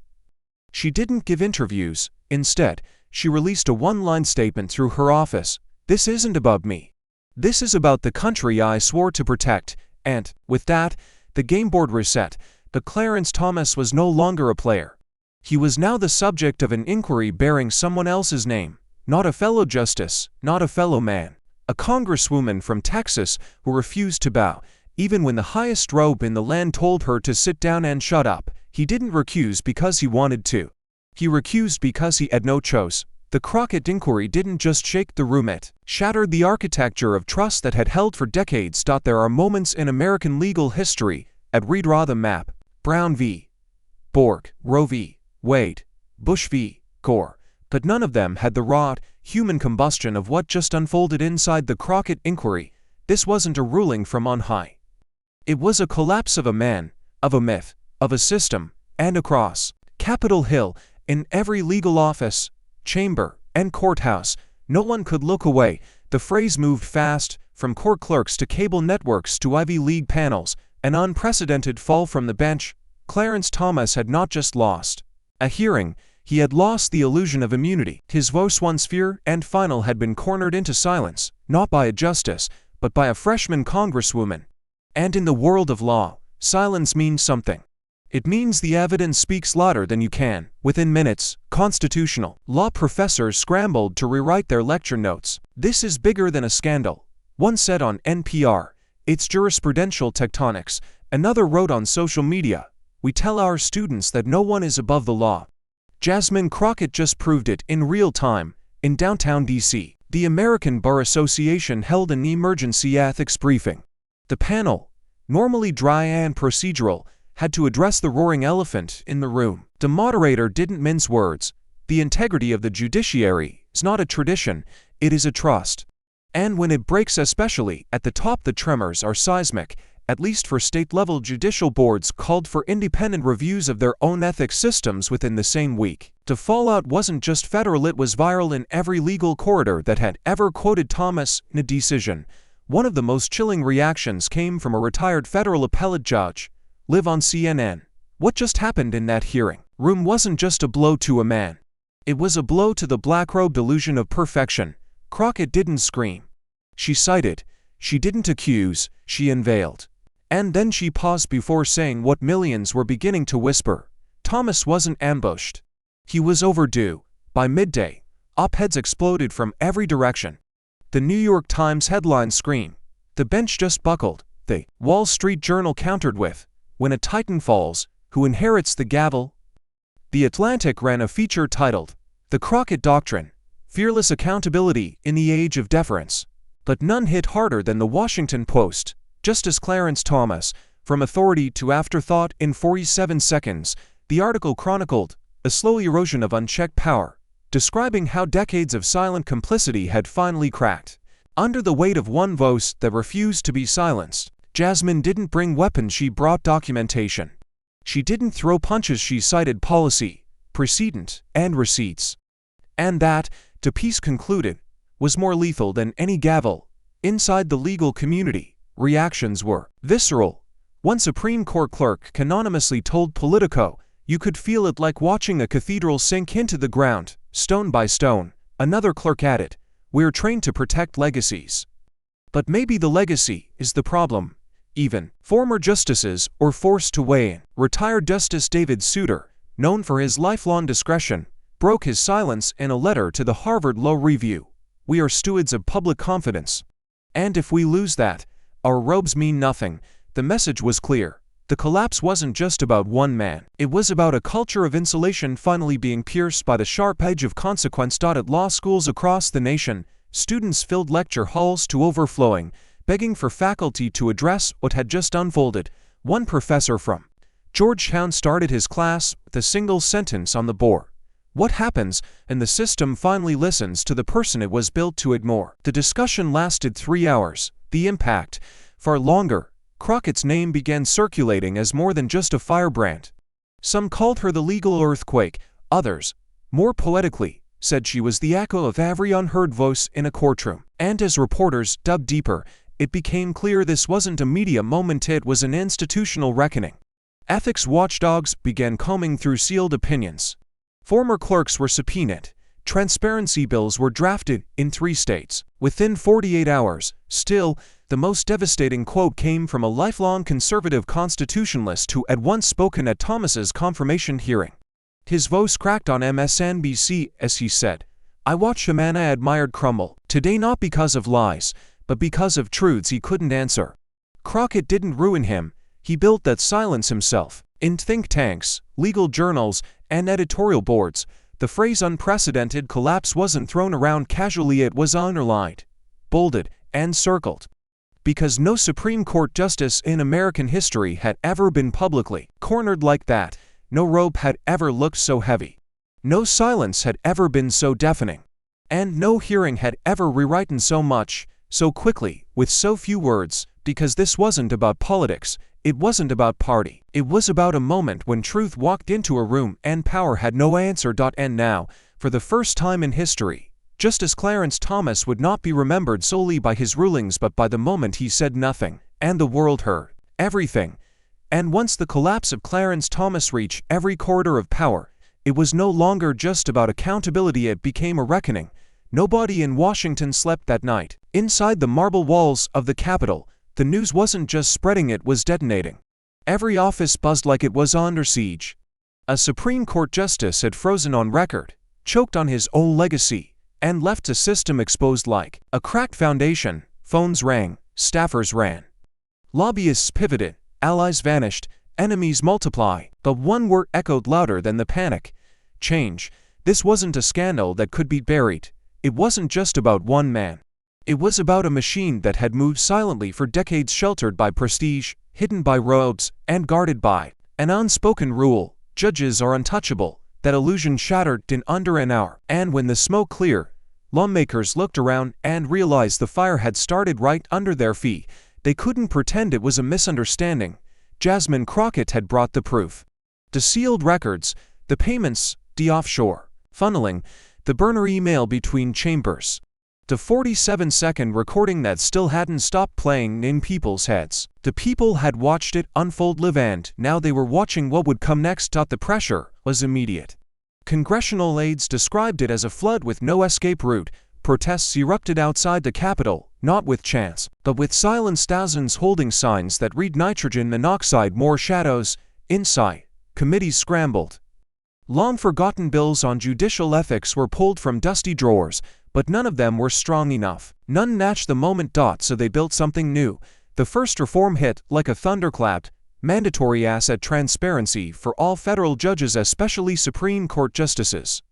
Speaker 1: She didn't give interviews. Instead, she released a one-line statement through her office. "This isn't about me. This is about the country I swore to protect." And, with that, the game board reset. But Clarence Thomas was no longer a player. He was now the subject of an inquiry bearing someone else's name. Not a fellow justice, not a fellow man. A congresswoman from Texas who refused to bow, even when the highest robe in the land told her to sit down and shut up. He didn't recuse because he wanted to. He recused because he had no choice. The Crockett inquiry didn't just shake the room, it shattered the architecture of trust that had held for decades. There are moments in American legal history, at redraw the map, Brown v. Bork, Roe v. Wade, Bush v. Gore, but none of them had the raw, human combustion of what just unfolded inside the Crockett inquiry. This wasn't a ruling from on high. It was a collapse of a man, of a myth, of a system, and across Capitol Hill, in every legal office, chamber, and courthouse, no one could look away. The phrase moved fast, from court clerks to cable networks to Ivy League panels, an unprecedented fall from the bench. Clarence Thomas had not just lost a hearing, he had lost the illusion of immunity. His voice, once fair and final, had been cornered into silence, not by a justice, but by a freshman congresswoman. And in the world of law, silence means something. It means the evidence speaks louder than you can. Within minutes, constitutional law professors scrambled to rewrite their lecture notes. "This is bigger than a scandal," one said on NPR. "It's jurisprudential tectonics." Another wrote on social media, "We tell our students that no one is above the law." Jasmine Crockett just proved it in real time. In downtown D.C., the American Bar Association held an emergency ethics briefing. The panel, normally dry and procedural, had to address the roaring elephant in the room. The moderator didn't mince words. The integrity of the judiciary is not a tradition, it is a trust. And when it breaks, especially at the top, the tremors are seismic. At least for state-level judicial boards called for independent reviews of their own ethics systems within the same week. The fallout wasn't just federal, it was viral in every legal corridor that had ever quoted Thomas in a decision. One of the most chilling reactions came from a retired federal appellate judge, live on CNN. What just happened in that hearing room wasn't just a blow to a man. It was a blow to the black-robed illusion of perfection. Crockett didn't scream. She cited. She didn't accuse. She unveiled. And then she paused before saying what millions were beginning to whisper. Thomas wasn't ambushed. He was overdue. By midday, op-eds exploded from every direction. The New York Times headline screamed, "The bench just buckled." The Wall Street Journal countered with, "When a titan falls, who inherits the gavel?" The Atlantic ran a feature titled, "The Crockett Doctrine, Fearless Accountability in the Age of Deference." But none hit harder than the Washington Post. Justice Clarence Thomas, from authority to afterthought in 47 seconds, the article chronicled, a slow erosion of unchecked power, describing how decades of silent complicity had finally cracked. Under the weight of one voice that refused to be silenced, Jasmine didn't bring weapons, she brought documentation. She didn't throw punches, she cited policy, precedent, and receipts. And that, to Peace concluded, was more lethal than any gavel. Inside the legal community, reactions were visceral. One Supreme Court clerk anonymously told Politico, "You could feel it like watching a cathedral sink into the ground, stone by stone." Another clerk added, "We're trained to protect legacies. But maybe the legacy is the problem." Even former justices are forced to weigh in. Retired Justice David Souter, known for his lifelong discretion, broke his silence in a letter to the Harvard Law Review. "We are stewards of public confidence. And if we lose that, our robes mean nothing." The message was clear. The collapse wasn't just about one man. It was about a culture of insulation finally being pierced by the sharp edge of consequence. At law schools across the nation, students filled lecture halls to overflowing, begging for faculty to address what had just unfolded. One professor from Georgetown started his class with a single sentence on the board: "What happens when the system finally listens to the person it was built to ignore?" The discussion lasted 3 hours. The impact, far longer. Crockett's name began circulating as more than just a firebrand. Some called her the legal earthquake. Others, more poetically, said she was the echo of every unheard voice in a courtroom. And as reporters dug deeper, it became clear this wasn't a media moment, it was an institutional reckoning. Ethics watchdogs began combing through sealed opinions. Former clerks were subpoenaed. Transparency bills were drafted in 3 states. Within 48 hours, still, the most devastating quote came from a lifelong conservative constitutionalist who had once spoken at Thomas's confirmation hearing. His voice cracked on MSNBC as he said, "I watched a man I admired crumble today, not because of lies, but because of truths he couldn't answer." Crockett didn't ruin him, he built that silence himself. In think tanks, legal journals, and editorial boards, the phrase unprecedented collapse wasn't thrown around casually, it was underlined, bolded, and circled. Because no Supreme Court justice in American history had ever been publicly cornered like that, no rope had ever looked so heavy, no silence had ever been so deafening, and no hearing had ever rewritten so much, so quickly, with so few words. Because this wasn't about politics, it wasn't about party, it was about a moment when truth walked into a room and power had no answer. And now, for the first time in history, Justice Clarence Thomas would not be remembered solely by his rulings but by the moment he said nothing, and the world heard everything. And once the collapse of Clarence Thomas reached every corridor of power, it was no longer just about accountability, it became a reckoning. Nobody in Washington slept that night. Inside the marble walls of the Capitol, the news wasn't just spreading, it was detonating. Every office buzzed like it was under siege. A Supreme Court justice had frozen on record, choked on his own legacy, and left a system exposed like a cracked foundation. Phones rang, staffers ran. Lobbyists pivoted, allies vanished, enemies multiply. But one word echoed louder than the panic: change. This wasn't a scandal that could be buried. It wasn't just about one man. It was about a machine that had moved silently for decades, sheltered by prestige, hidden by robes, and guarded by an unspoken rule: judges are untouchable. That illusion shattered in under an hour. And when the smoke cleared, lawmakers looked around and realized the fire had started right under their feet. They couldn't pretend it was a misunderstanding. Jasmine Crockett had brought the proof. The sealed records, the payments, the offshore funneling, the burner email between chambers. The 47-second recording that still hadn't stopped playing in people's heads. The people had watched it unfold live, and now they were watching what would come next. The pressure was immediate. Congressional aides described it as a flood with no escape route. Protests erupted outside the Capitol, not with chants, but with silence, thousands holding signs that read nitrogen monoxide, more shadows. Inside, committees scrambled. Long-forgotten bills on judicial ethics were pulled from dusty drawers, but none of them were strong enough. None matched the moment. So they built something new. The first reform hit like a thunderclap: mandatory asset transparency for all federal judges, especially Supreme Court justices.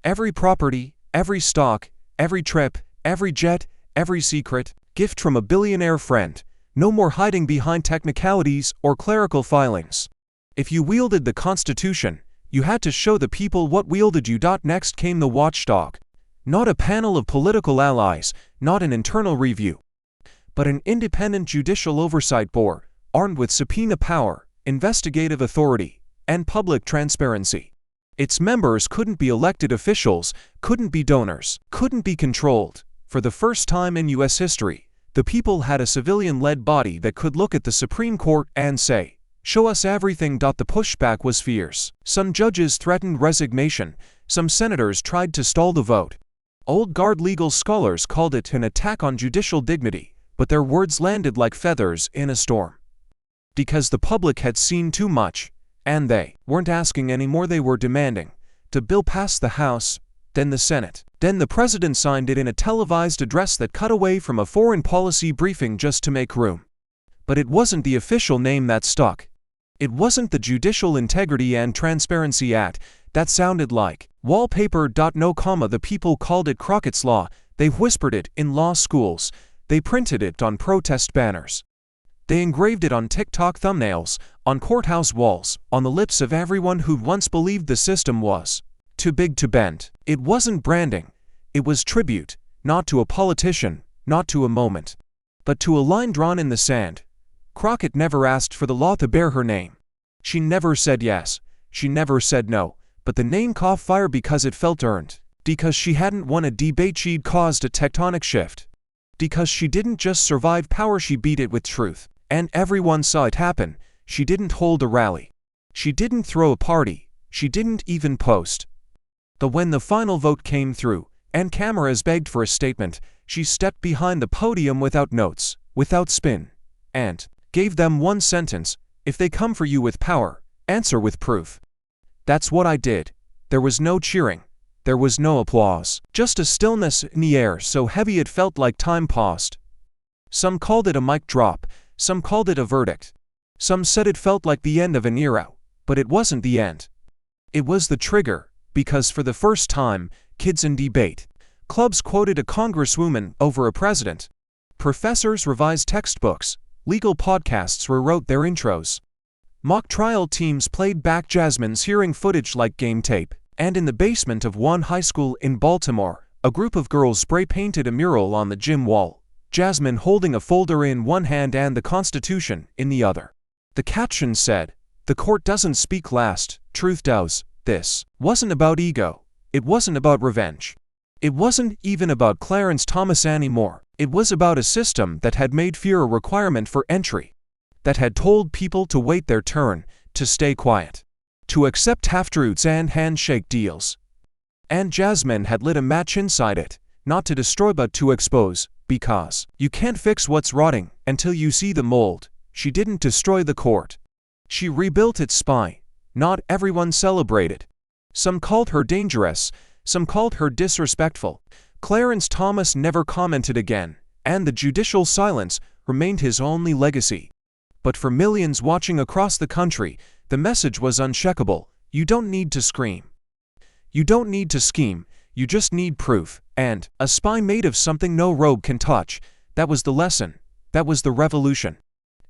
Speaker 1: Every property, every stock, every trip, every jet, every secret, gift from a billionaire friend. No more hiding behind technicalities or clerical filings. If you wielded the Constitution, You had to show the people what wielded you. Next came the watchdog. Not a panel of political allies, not an internal review, but an independent judicial oversight board, armed with subpoena power, investigative authority, and public transparency. Its members couldn't be elected officials, couldn't be donors, couldn't be controlled. For the first time in U.S. history, the people had a civilian-led body that could look at the Supreme Court and say, "Show us everything." The pushback was fierce. Some judges threatened resignation, some senators tried to stall the vote. Old guard legal scholars called it an attack on judicial dignity, but their words landed like feathers in a storm. Because the public had seen too much, and they weren't asking anymore, they were demanding. The bill passed the House, then the Senate. Then the president signed it in a televised address that cut away from a foreign policy briefing just to make room. But it wasn't the official name that stuck. It wasn't the Judicial Integrity and Transparency Act. That sounded like wallpaper. No comma. The people called it Crockett's Law. They whispered it in law schools. They printed it on protest banners. They engraved it on TikTok thumbnails, on courthouse walls, on the lips of everyone who'd once believed the system was too big to bend. It wasn't branding. It was tribute, not to a politician, not to a moment, but to a line drawn in the sand. Crockett never asked for the law to bear her name. She never said yes. She never said no. But the name caught fire because it felt earned. Because she hadn't won a debate, she'd caused a tectonic shift. Because she didn't just survive power, she beat it with truth. And everyone saw it happen. She didn't hold a rally. She didn't throw a party. She didn't even post. But when the final vote came through, and cameras begged for a statement, she stepped behind the podium without notes, without spin, and gave them one sentence: "If they come for you with power, answer with proof." That's what I did. There was no cheering. There was no applause. Just a stillness in the air so heavy it felt like time paused. Some called it a mic drop. Some called it a verdict. Some said it felt like the end of an era. But it wasn't the end. It was the trigger, because for the first time, kids in debate clubs quoted a congresswoman over a president. Professors revised textbooks. Legal podcasts rewrote their intros. Mock trial teams played back Jasmine's hearing footage like game tape. And in the basement of one high school in Baltimore, a group of girls spray-painted a mural on the gym wall, Jasmine holding a folder in one hand and the Constitution in the other. The caption said, "The court doesn't speak last, truth does." This wasn't about ego. It wasn't about revenge. It wasn't even about Clarence Thomas anymore. It was about a system that had made fear a requirement for entry, that had told people to wait their turn, to stay quiet, to accept half-truths and handshake deals. And Jasmine had lit a match inside it, not to destroy but to expose, because you can't fix what's rotting until you see the mold. She didn't destroy the court. She rebuilt its spine. Not everyone celebrated. Some called her dangerous, some called her disrespectful. Clarence Thomas never commented again, and the judicial silence remained his only legacy. But for millions watching across the country, the message was unshakable. You don't need to scream. You don't need to scheme. You just need proof, and a spine made of something no rogue can touch. That was the lesson. That was the revolution.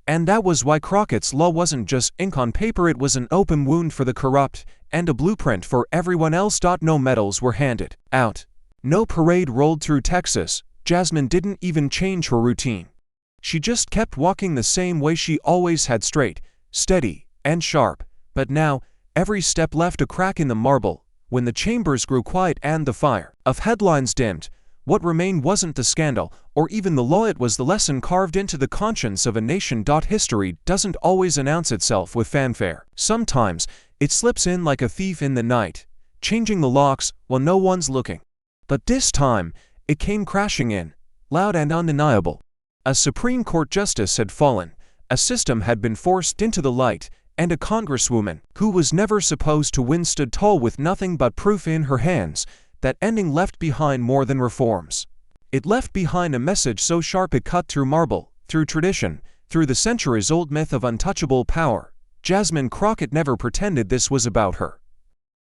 Speaker 1: And that was why Crockett's Law wasn't just ink on paper, it was an open wound for the corrupt, and a blueprint for everyone else. No medals were handed out. No parade rolled through Texas. Jasmine didn't even change her routine. She just kept walking the same way she always had, straight, steady, and sharp. But now, every step left a crack in the marble. When the chambers grew quiet and the fire of headlines dimmed, what remained wasn't the scandal, or even the law, it was the lesson carved into the conscience of a nation. History doesn't always announce itself with fanfare. Sometimes, it slips in like a thief in the night, changing the locks while no one's looking. But this time, it came crashing in, loud and undeniable. A Supreme Court justice had fallen, a system had been forced into the light, and a congresswoman, who was never supposed to win, stood tall with nothing but proof in her hands. That ending left behind more than reforms. It left behind a message so sharp it cut through marble, through tradition, through the centuries-old myth of untouchable power. Jasmine Crockett never pretended this was about her.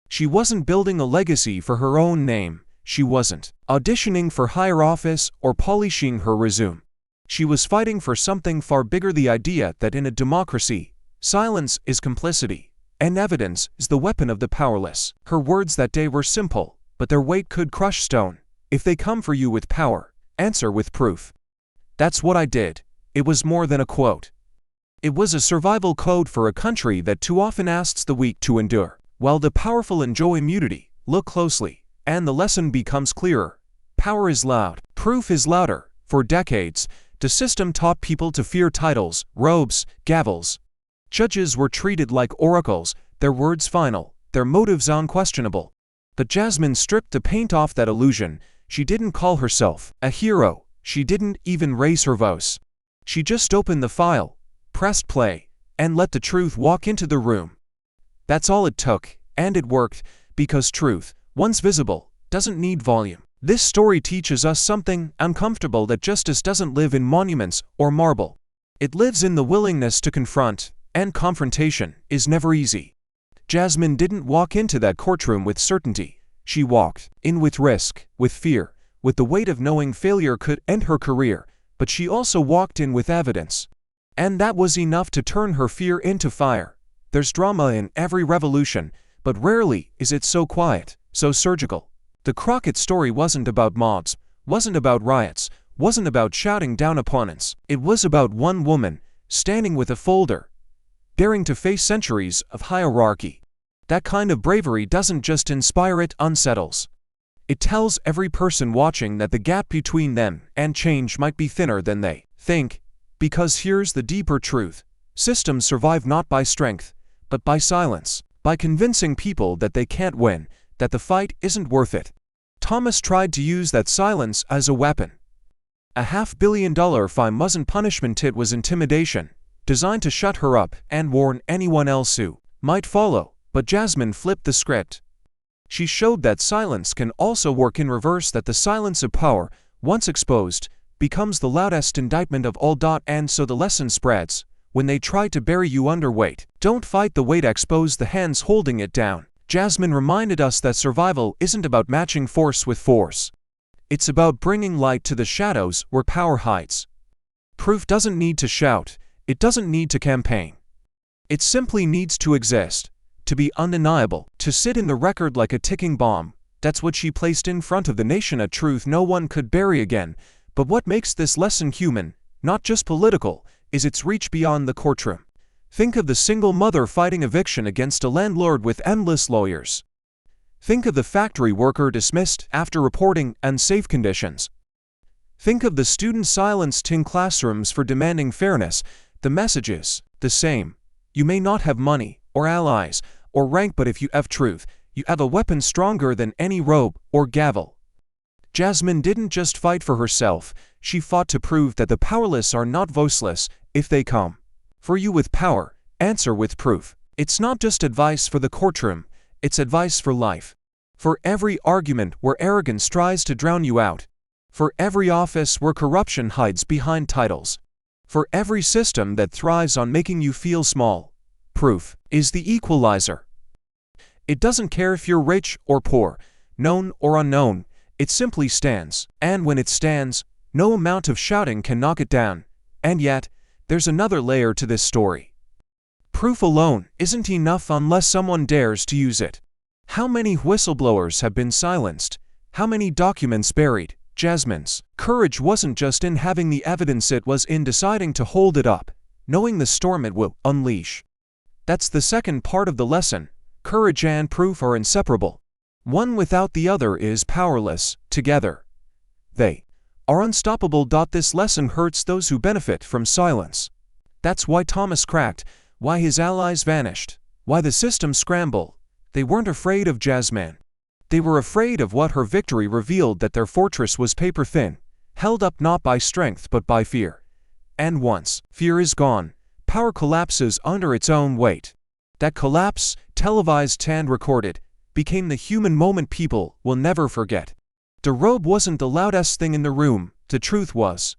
Speaker 1: She wasn't building a legacy for her own name. She wasn't auditioning for higher office or polishing her resume. She was fighting for something far bigger, the idea that in a democracy, silence is complicity, And evidence is the weapon of the powerless. Her words that day were simple, but their weight could crush stone. If they come for you with power, answer with proof. That's what I did. It was more than a quote. It was a survival code for a country that too often asks the weak to endure, while the powerful enjoy immunity. Look closely, and the lesson becomes clearer. Power is loud. Proof is louder. For decades, the system taught people to fear titles, robes, gavels. Judges were treated like oracles, their words final, their motives unquestionable. But Jasmine stripped the paint off that illusion. She didn't call herself a hero. She didn't even raise her voice. She just opened the file, pressed play, and let the truth walk into the room. That's all it took, and it worked, because truth, once visible, doesn't need volume. This story teaches us something uncomfortable, that justice doesn't live in monuments or marble. It lives in the willingness to confront, and confrontation is never easy. Jasmine didn't walk into that courtroom with certainty. She walked in with risk, with fear, with the weight of knowing failure could end her career, but she also walked in with evidence. And that was enough to turn her fear into fire. There's drama in every revolution, but rarely is it so quiet, so surgical. The Crockett story wasn't about mobs, wasn't about riots, wasn't about shouting down opponents. It was about one woman, standing with a folder, daring to face centuries of hierarchy. That kind of bravery doesn't just inspire, it unsettles. It tells every person watching that the gap between them and change might be thinner than they think. Because here's the deeper truth. Systems survive not by strength, but by silence, by convincing people that they can't win, that the fight isn't worth it. Thomas tried to use that silence as a weapon. A $500 million fine wasn't punishment, it was intimidation, designed to shut her up and warn anyone else who might follow. But Jasmine flipped the script. She showed that silence can also work in reverse, that the silence of power, once exposed, becomes the loudest indictment of all. And so the lesson spreads. When they try to bury you underweight, don't fight the weight, expose the hands holding it down. Jasmine reminded us that survival isn't about matching force with force. It's about bringing light to the shadows where power hides. Proof doesn't need to shout. It doesn't need to campaign. It simply needs to exist. To be undeniable, to sit in the record like a ticking bomb. That's what she placed in front of the nation, a truth no one could bury again. But what makes this lesson human, not just political, is its reach beyond the courtroom. Think of the single mother fighting eviction against a landlord with endless lawyers. Think of the factory worker dismissed after reporting unsafe conditions. Think of the student silenced in classrooms for demanding fairness. The message is the same. You may not have money, or allies, or rank, but if you have truth, you have a weapon stronger than any robe or gavel. Jasmine didn't just fight for herself, she fought to prove that the powerless are not voiceless. If they come for you with power, answer with proof. It's not just advice for the courtroom, it's advice for life. For every argument where arrogance tries to drown you out. For every office where corruption hides behind titles. For every system that thrives on making you feel small. Proof is the equalizer. It doesn't care if you're rich or poor, known or unknown, it simply stands. And when it stands, no amount of shouting can knock it down. And yet, there's another layer to this story. Proof alone isn't enough unless someone dares to use it. How many whistleblowers have been silenced? How many documents buried? Jasmine's courage wasn't just in having the evidence, it was in deciding to hold it up, knowing the storm it will unleash. That's the second part of the lesson. Courage and proof are inseparable. One without the other is powerless. Together, they are unstoppable. This lesson hurts those who benefit from silence. That's why Thomas cracked, why his allies vanished, why the system scrambled. They weren't afraid of Jasmine. They were afraid of what her victory revealed, that their fortress was paper thin, held up not by strength but by fear. And once fear is gone, power collapses under its own weight. That collapse, televised and recorded, became the human moment people will never forget. The robe wasn't the loudest thing in the room, the truth was.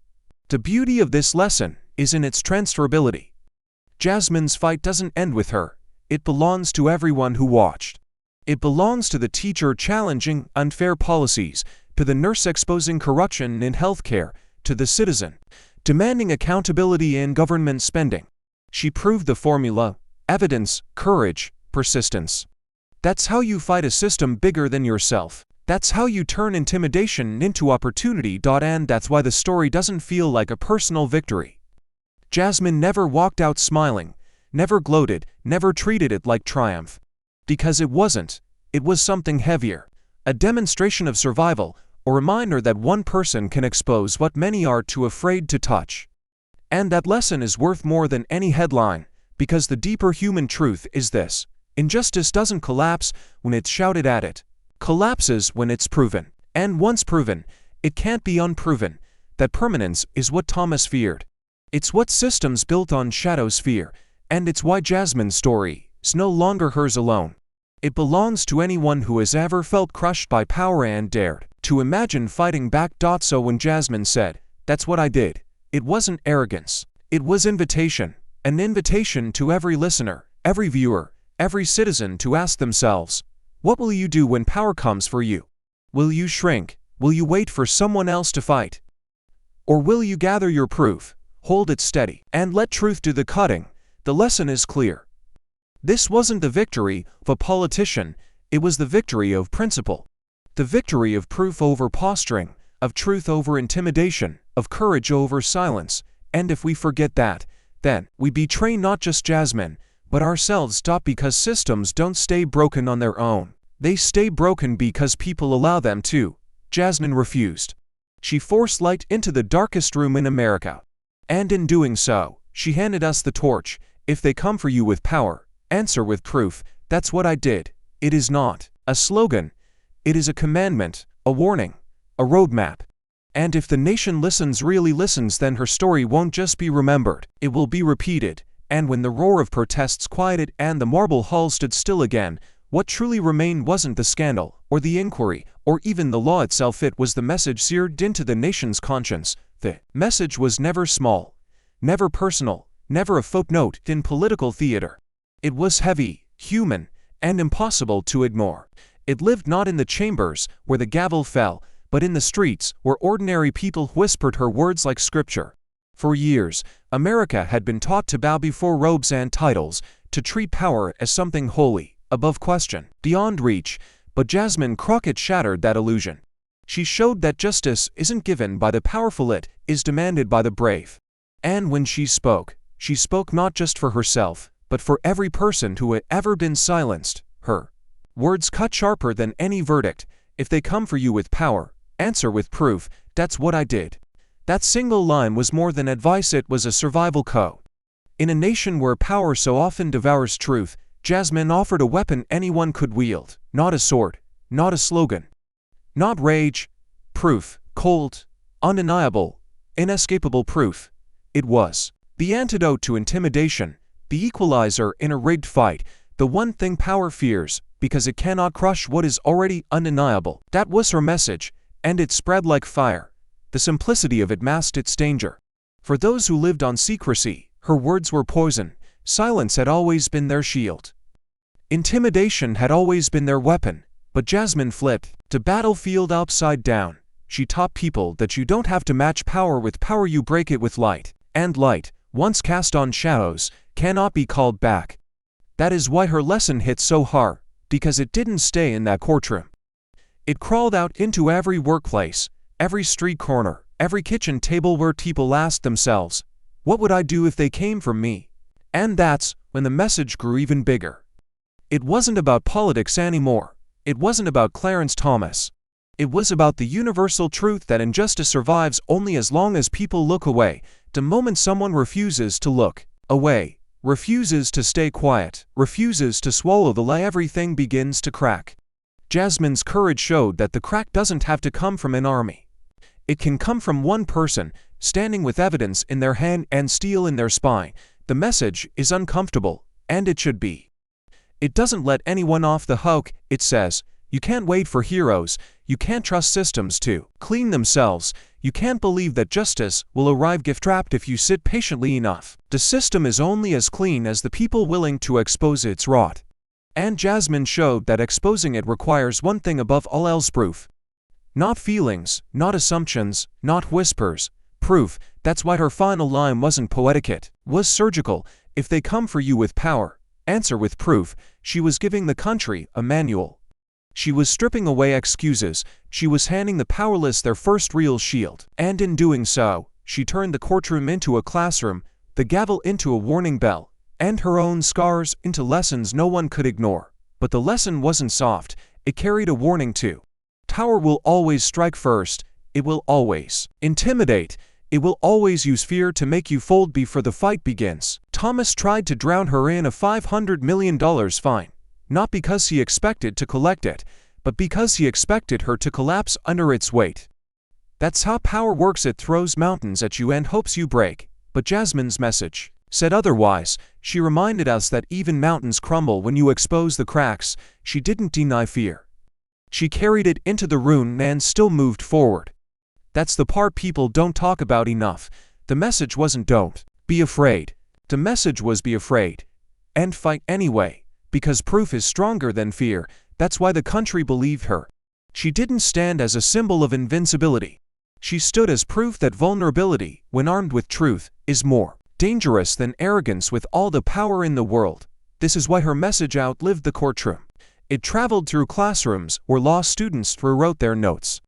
Speaker 1: The beauty of this lesson is in its transferability. Jasmine's fight doesn't end with her. It belongs to everyone who watched. It belongs to the teacher challenging unfair policies, to the nurse exposing corruption in healthcare, to the citizen demanding accountability in government spending. She proved the formula: evidence, courage, persistence. That's how you fight a system bigger than yourself. That's how you turn intimidation into opportunity. And that's why the story doesn't feel like a personal victory. Jasmine never walked out smiling, never gloated, never treated it like triumph. Because it wasn't. It was something heavier. A demonstration of survival, a reminder that one person can expose what many are too afraid to touch. And that lesson is worth more than any headline, because the deeper human truth is this: injustice doesn't collapse when it's shouted at, it collapses when it's proven. And once proven, it can't be unproven. That permanence is what Thomas feared. It's what systems built on shadows fear, and it's why Jasmine's story is no longer hers alone. It belongs to anyone who has ever felt crushed by power and dared to imagine fighting back. So when Jasmine said, "That's what I did," it wasn't arrogance. It was invitation. An invitation to every listener, every viewer, every citizen to ask themselves, what will you do when power comes for you? Will you shrink? Will you wait for someone else to fight? Or will you gather your proof, hold it steady, and let truth do the cutting? The lesson is clear. This wasn't the victory of a politician, it was the victory of principle. The victory of proof over posturing, of truth over intimidation, of courage over silence. And if we forget that, then we betray not just Jasmine, but ourselves. Because systems don't stay broken on their own. They stay broken because people allow them to. Jasmine refused. She forced light into the darkest room in America. And in doing so, she handed us the torch. If they come for you with power, answer with proof. That's what I did. It is not a slogan. It is a commandment, a warning, a roadmap. And if the nation really listens, then her story won't just be remembered, it will be repeated. And when the roar of protests quieted and the marble hall stood still again, what truly remained wasn't the scandal, or the inquiry, or even the law itself. It was the message seared into the nation's conscience. The message was never small, never personal, never a footnote in political theater. It was heavy, human, and impossible to ignore. It lived not in the chambers where the gavel fell, but in the streets where ordinary people whispered her words like scripture. For years, America had been taught to bow before robes and titles, to treat power as something holy, above question, beyond reach. But Jasmine Crockett shattered that illusion. She showed that justice isn't given by the powerful, it is demanded by the brave. And when she spoke not just for herself, but for every person who had ever been silenced. Her words cut sharper than any verdict. If they come for you with power, answer with proof. That's what I did. That single line was more than advice, it was a survival code. In a nation where power so often devours truth, Jasmine offered a weapon anyone could wield. Not a sword, not a slogan, not rage. Proof, cold, undeniable, inescapable proof. It was the antidote to intimidation, the equalizer in a rigged fight, the one thing power fears, because it cannot crush what is already undeniable. That was her message, and it spread like fire. The simplicity of it masked its danger. For those who lived on secrecy, her words were poison. Silence had always been their shield. Intimidation had always been their weapon. But Jasmine flipped the battlefield upside down. She taught people that you don't have to match power with power, you break it with light. And light, once cast on shadows, cannot be called back. That is why her lesson hit so hard, because it didn't stay in that courtroom. It crawled out into every workplace, every street corner, every kitchen table where people asked themselves, what would I do if they came for me? And that's when the message grew even bigger. It wasn't about politics anymore. It wasn't about Clarence Thomas. It was about the universal truth that injustice survives only as long as people look away. The moment someone refuses to look away, refuses to stay quiet, refuses to swallow the lie, everything begins to crack. Jasmine's courage showed that the crack doesn't have to come from an army. It can come from one person, standing with evidence in their hand and steel in their spine. The message is uncomfortable, and it should be. It doesn't let anyone off the hook. It says, you can't wait for heroes, you can't trust systems to clean themselves, you can't believe that justice will arrive gift-wrapped if you sit patiently enough. The system is only as clean as the people willing to expose its rot. And Jasmine showed that exposing it requires one thing above all else: proof. Not feelings, not assumptions, not whispers. Proof. That's why her final line wasn't poetic, it was surgical. If they come for you with power, Answer with proof. She was giving the country a manual. She was stripping away excuses. She was handing the powerless their first real shield. And in doing so, she turned the courtroom into a classroom, the gavel into a warning bell, and her own scars into lessons no one could ignore. But the lesson wasn't soft. It carried a warning too. Power will always strike first. It will always intimidate. It will always use fear to make you fold before the fight begins. Thomas tried to drown her in a $500 million fine, not because he expected to collect it, but because he expected her to collapse under its weight. That's how power works. It throws mountains at you and hopes you break. But Jasmine's message said otherwise. She reminded us that even mountains crumble when you expose the cracks. She didn't deny fear. She carried it into the room and still moved forward. That's the part people don't talk about enough. The message wasn't don't be afraid. The message was be afraid. And fight anyway. Because proof is stronger than fear. That's why the country believed her. She didn't stand as a symbol of invincibility. She stood as proof that vulnerability, when armed with truth, is more dangerous than arrogance with all the power in the world. This is why her message outlived the courtroom. It traveled through classrooms where law students rewrote their notes.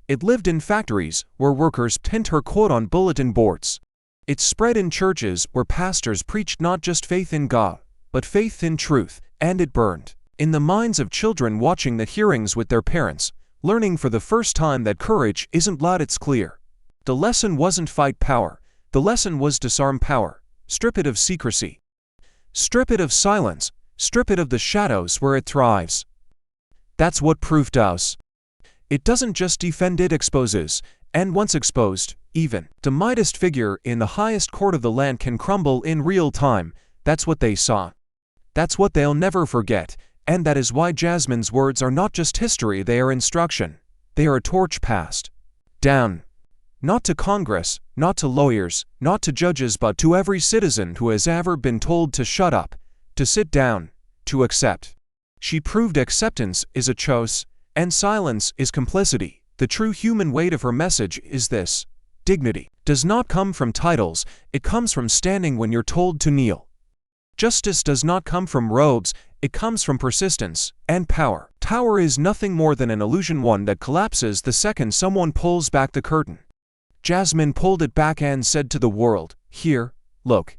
Speaker 1: It lived in factories where workers pinned her quote on bulletin boards. It spread in churches where pastors preached not just faith in God, but faith in truth. And it burned in the minds of children watching the hearings with their parents, learning for the first time that courage isn't loud, it's clear. The lesson wasn't fight power. The lesson was disarm power. Strip it of secrecy. Strip it of silence. Strip it of the shadows where it thrives. That's what proof does. It doesn't just defend, it exposes. And once exposed, even the mightiest figure in the highest court of the land can crumble in real time. That's what they saw. That's what they'll never forget. And that is why Jasmine's words are not just history, they are instruction. They are a torch passed down. Not to Congress, not to lawyers, not to judges, but to every citizen who has ever been told to shut up, to sit down, to accept. She proved acceptance is a choice, and silence is complicity. The true human weight of her message is this: dignity does not come from titles, it comes from standing when you're told to kneel. Justice does not come from robes, it comes from persistence and power. Power is nothing more than an illusion, one that collapses the second someone pulls back the curtain. Jasmine pulled it back and said to the world, "Here, look."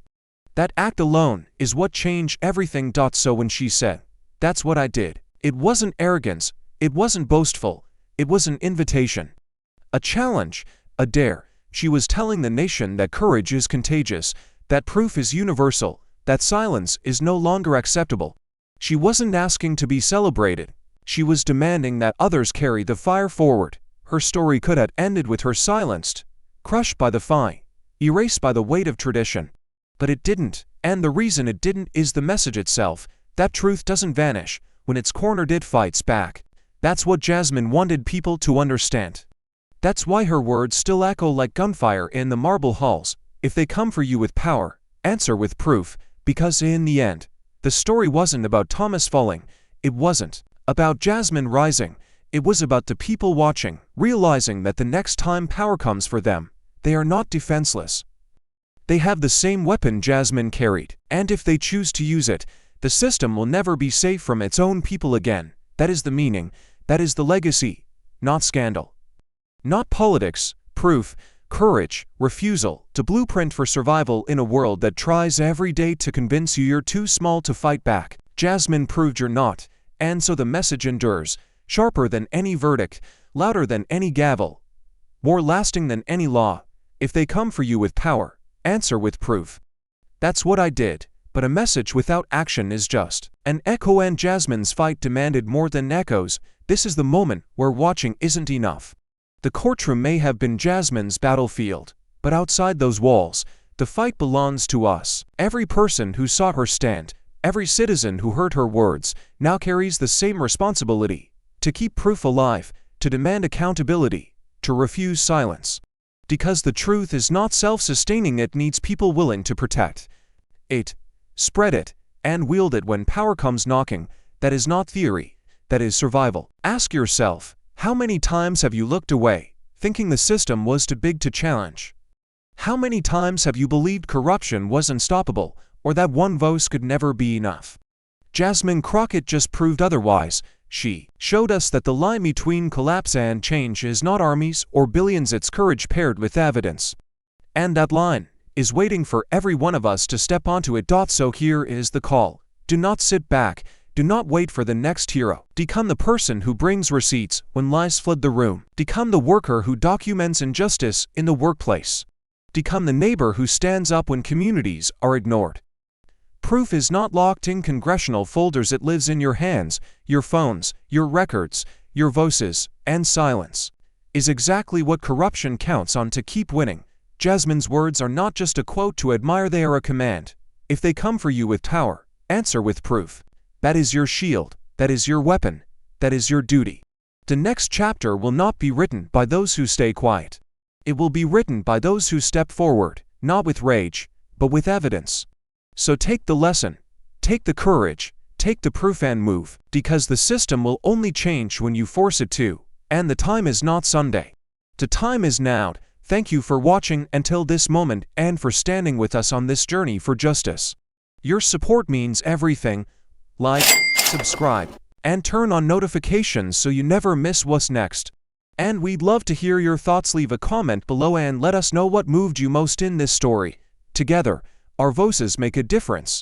Speaker 1: That act alone is what changed everything. So when she said, "That's what I did," it wasn't arrogance. It wasn't boastful. It was an invitation. A challenge. A dare. She was telling the nation that courage is contagious, that proof is universal, that silence is no longer acceptable. She wasn't asking to be celebrated. She was demanding that others carry the fire forward. Her story could have ended with her silenced, crushed by the fire, erased by the weight of tradition. But it didn't. And the reason it didn't is the message itself. That truth doesn't vanish. When it's cornered, it fights back. That's what Jasmine wanted people to understand. That's why her words still echo like gunfire in the marble halls. If they come for you with power, answer with proof. Because in the end, the story wasn't about Thomas falling. It wasn't about Jasmine rising. It was about the people watching, realizing that the next time power comes for them, they are not defenseless. They have the same weapon Jasmine carried. And if they choose to use it, the system will never be safe from its own people again. That is the meaning. That is the legacy. Not scandal. Not politics. Proof. Courage. Refusal. The blueprint for survival in a world that tries every day to convince you you're too small to fight back. Jasmine proved you're not. And so the message endures. Sharper than any verdict. Louder than any gavel. More lasting than any law. If they come for you with power, answer with proof. That's what I did. But a message without action is just an echo, and Jasmine's fight demanded more than echoes. This is the moment where watching isn't enough. The courtroom may have been Jasmine's battlefield, but outside those walls, the fight belongs to us. Every person who saw her stand, every citizen who heard her words, now carries the same responsibility: to keep proof alive, to demand accountability, to refuse silence. Because the truth is not self-sustaining, it needs people willing to protect it, spread it, and wield it when power comes knocking. That is not theory, that is survival. Ask yourself, how many times have you looked away, thinking the system was too big to challenge? How many times have you believed corruption was unstoppable, or that one voice could never be enough. Jasmine Crockett just proved otherwise. She showed us that the line between collapse and change is not armies or billions, it's courage paired with evidence. And that line is waiting for every one of us to step onto it. So here is the call. Do not sit back. Do not wait for the next hero. Become the person who brings receipts when lies flood the room. Become the worker who documents injustice in the workplace. Become the neighbor who stands up when communities are ignored. Proof is not locked in congressional folders, it lives in your hands, your phones, your records, your voices, and silence is exactly what corruption counts on to keep winning. Jasmine's words are not just a quote to admire, they are a command. If they come for you with power, answer with proof. That is your shield, that is your weapon, that is your duty. The next chapter will not be written by those who stay quiet. It will be written by those who step forward, not with rage, but with evidence. So take the lesson, take the courage, take the proof and move, because the system will only change when you force it to, and the time is not Sunday. The time is now. Thank you for watching until this moment and for standing with us on this journey for justice. Your support means everything. Like, subscribe, and turn on notifications so you never miss what's next. And we'd love to hear your thoughts. Leave a comment below and let us know what moved you most in this story. Together, our voices make a difference.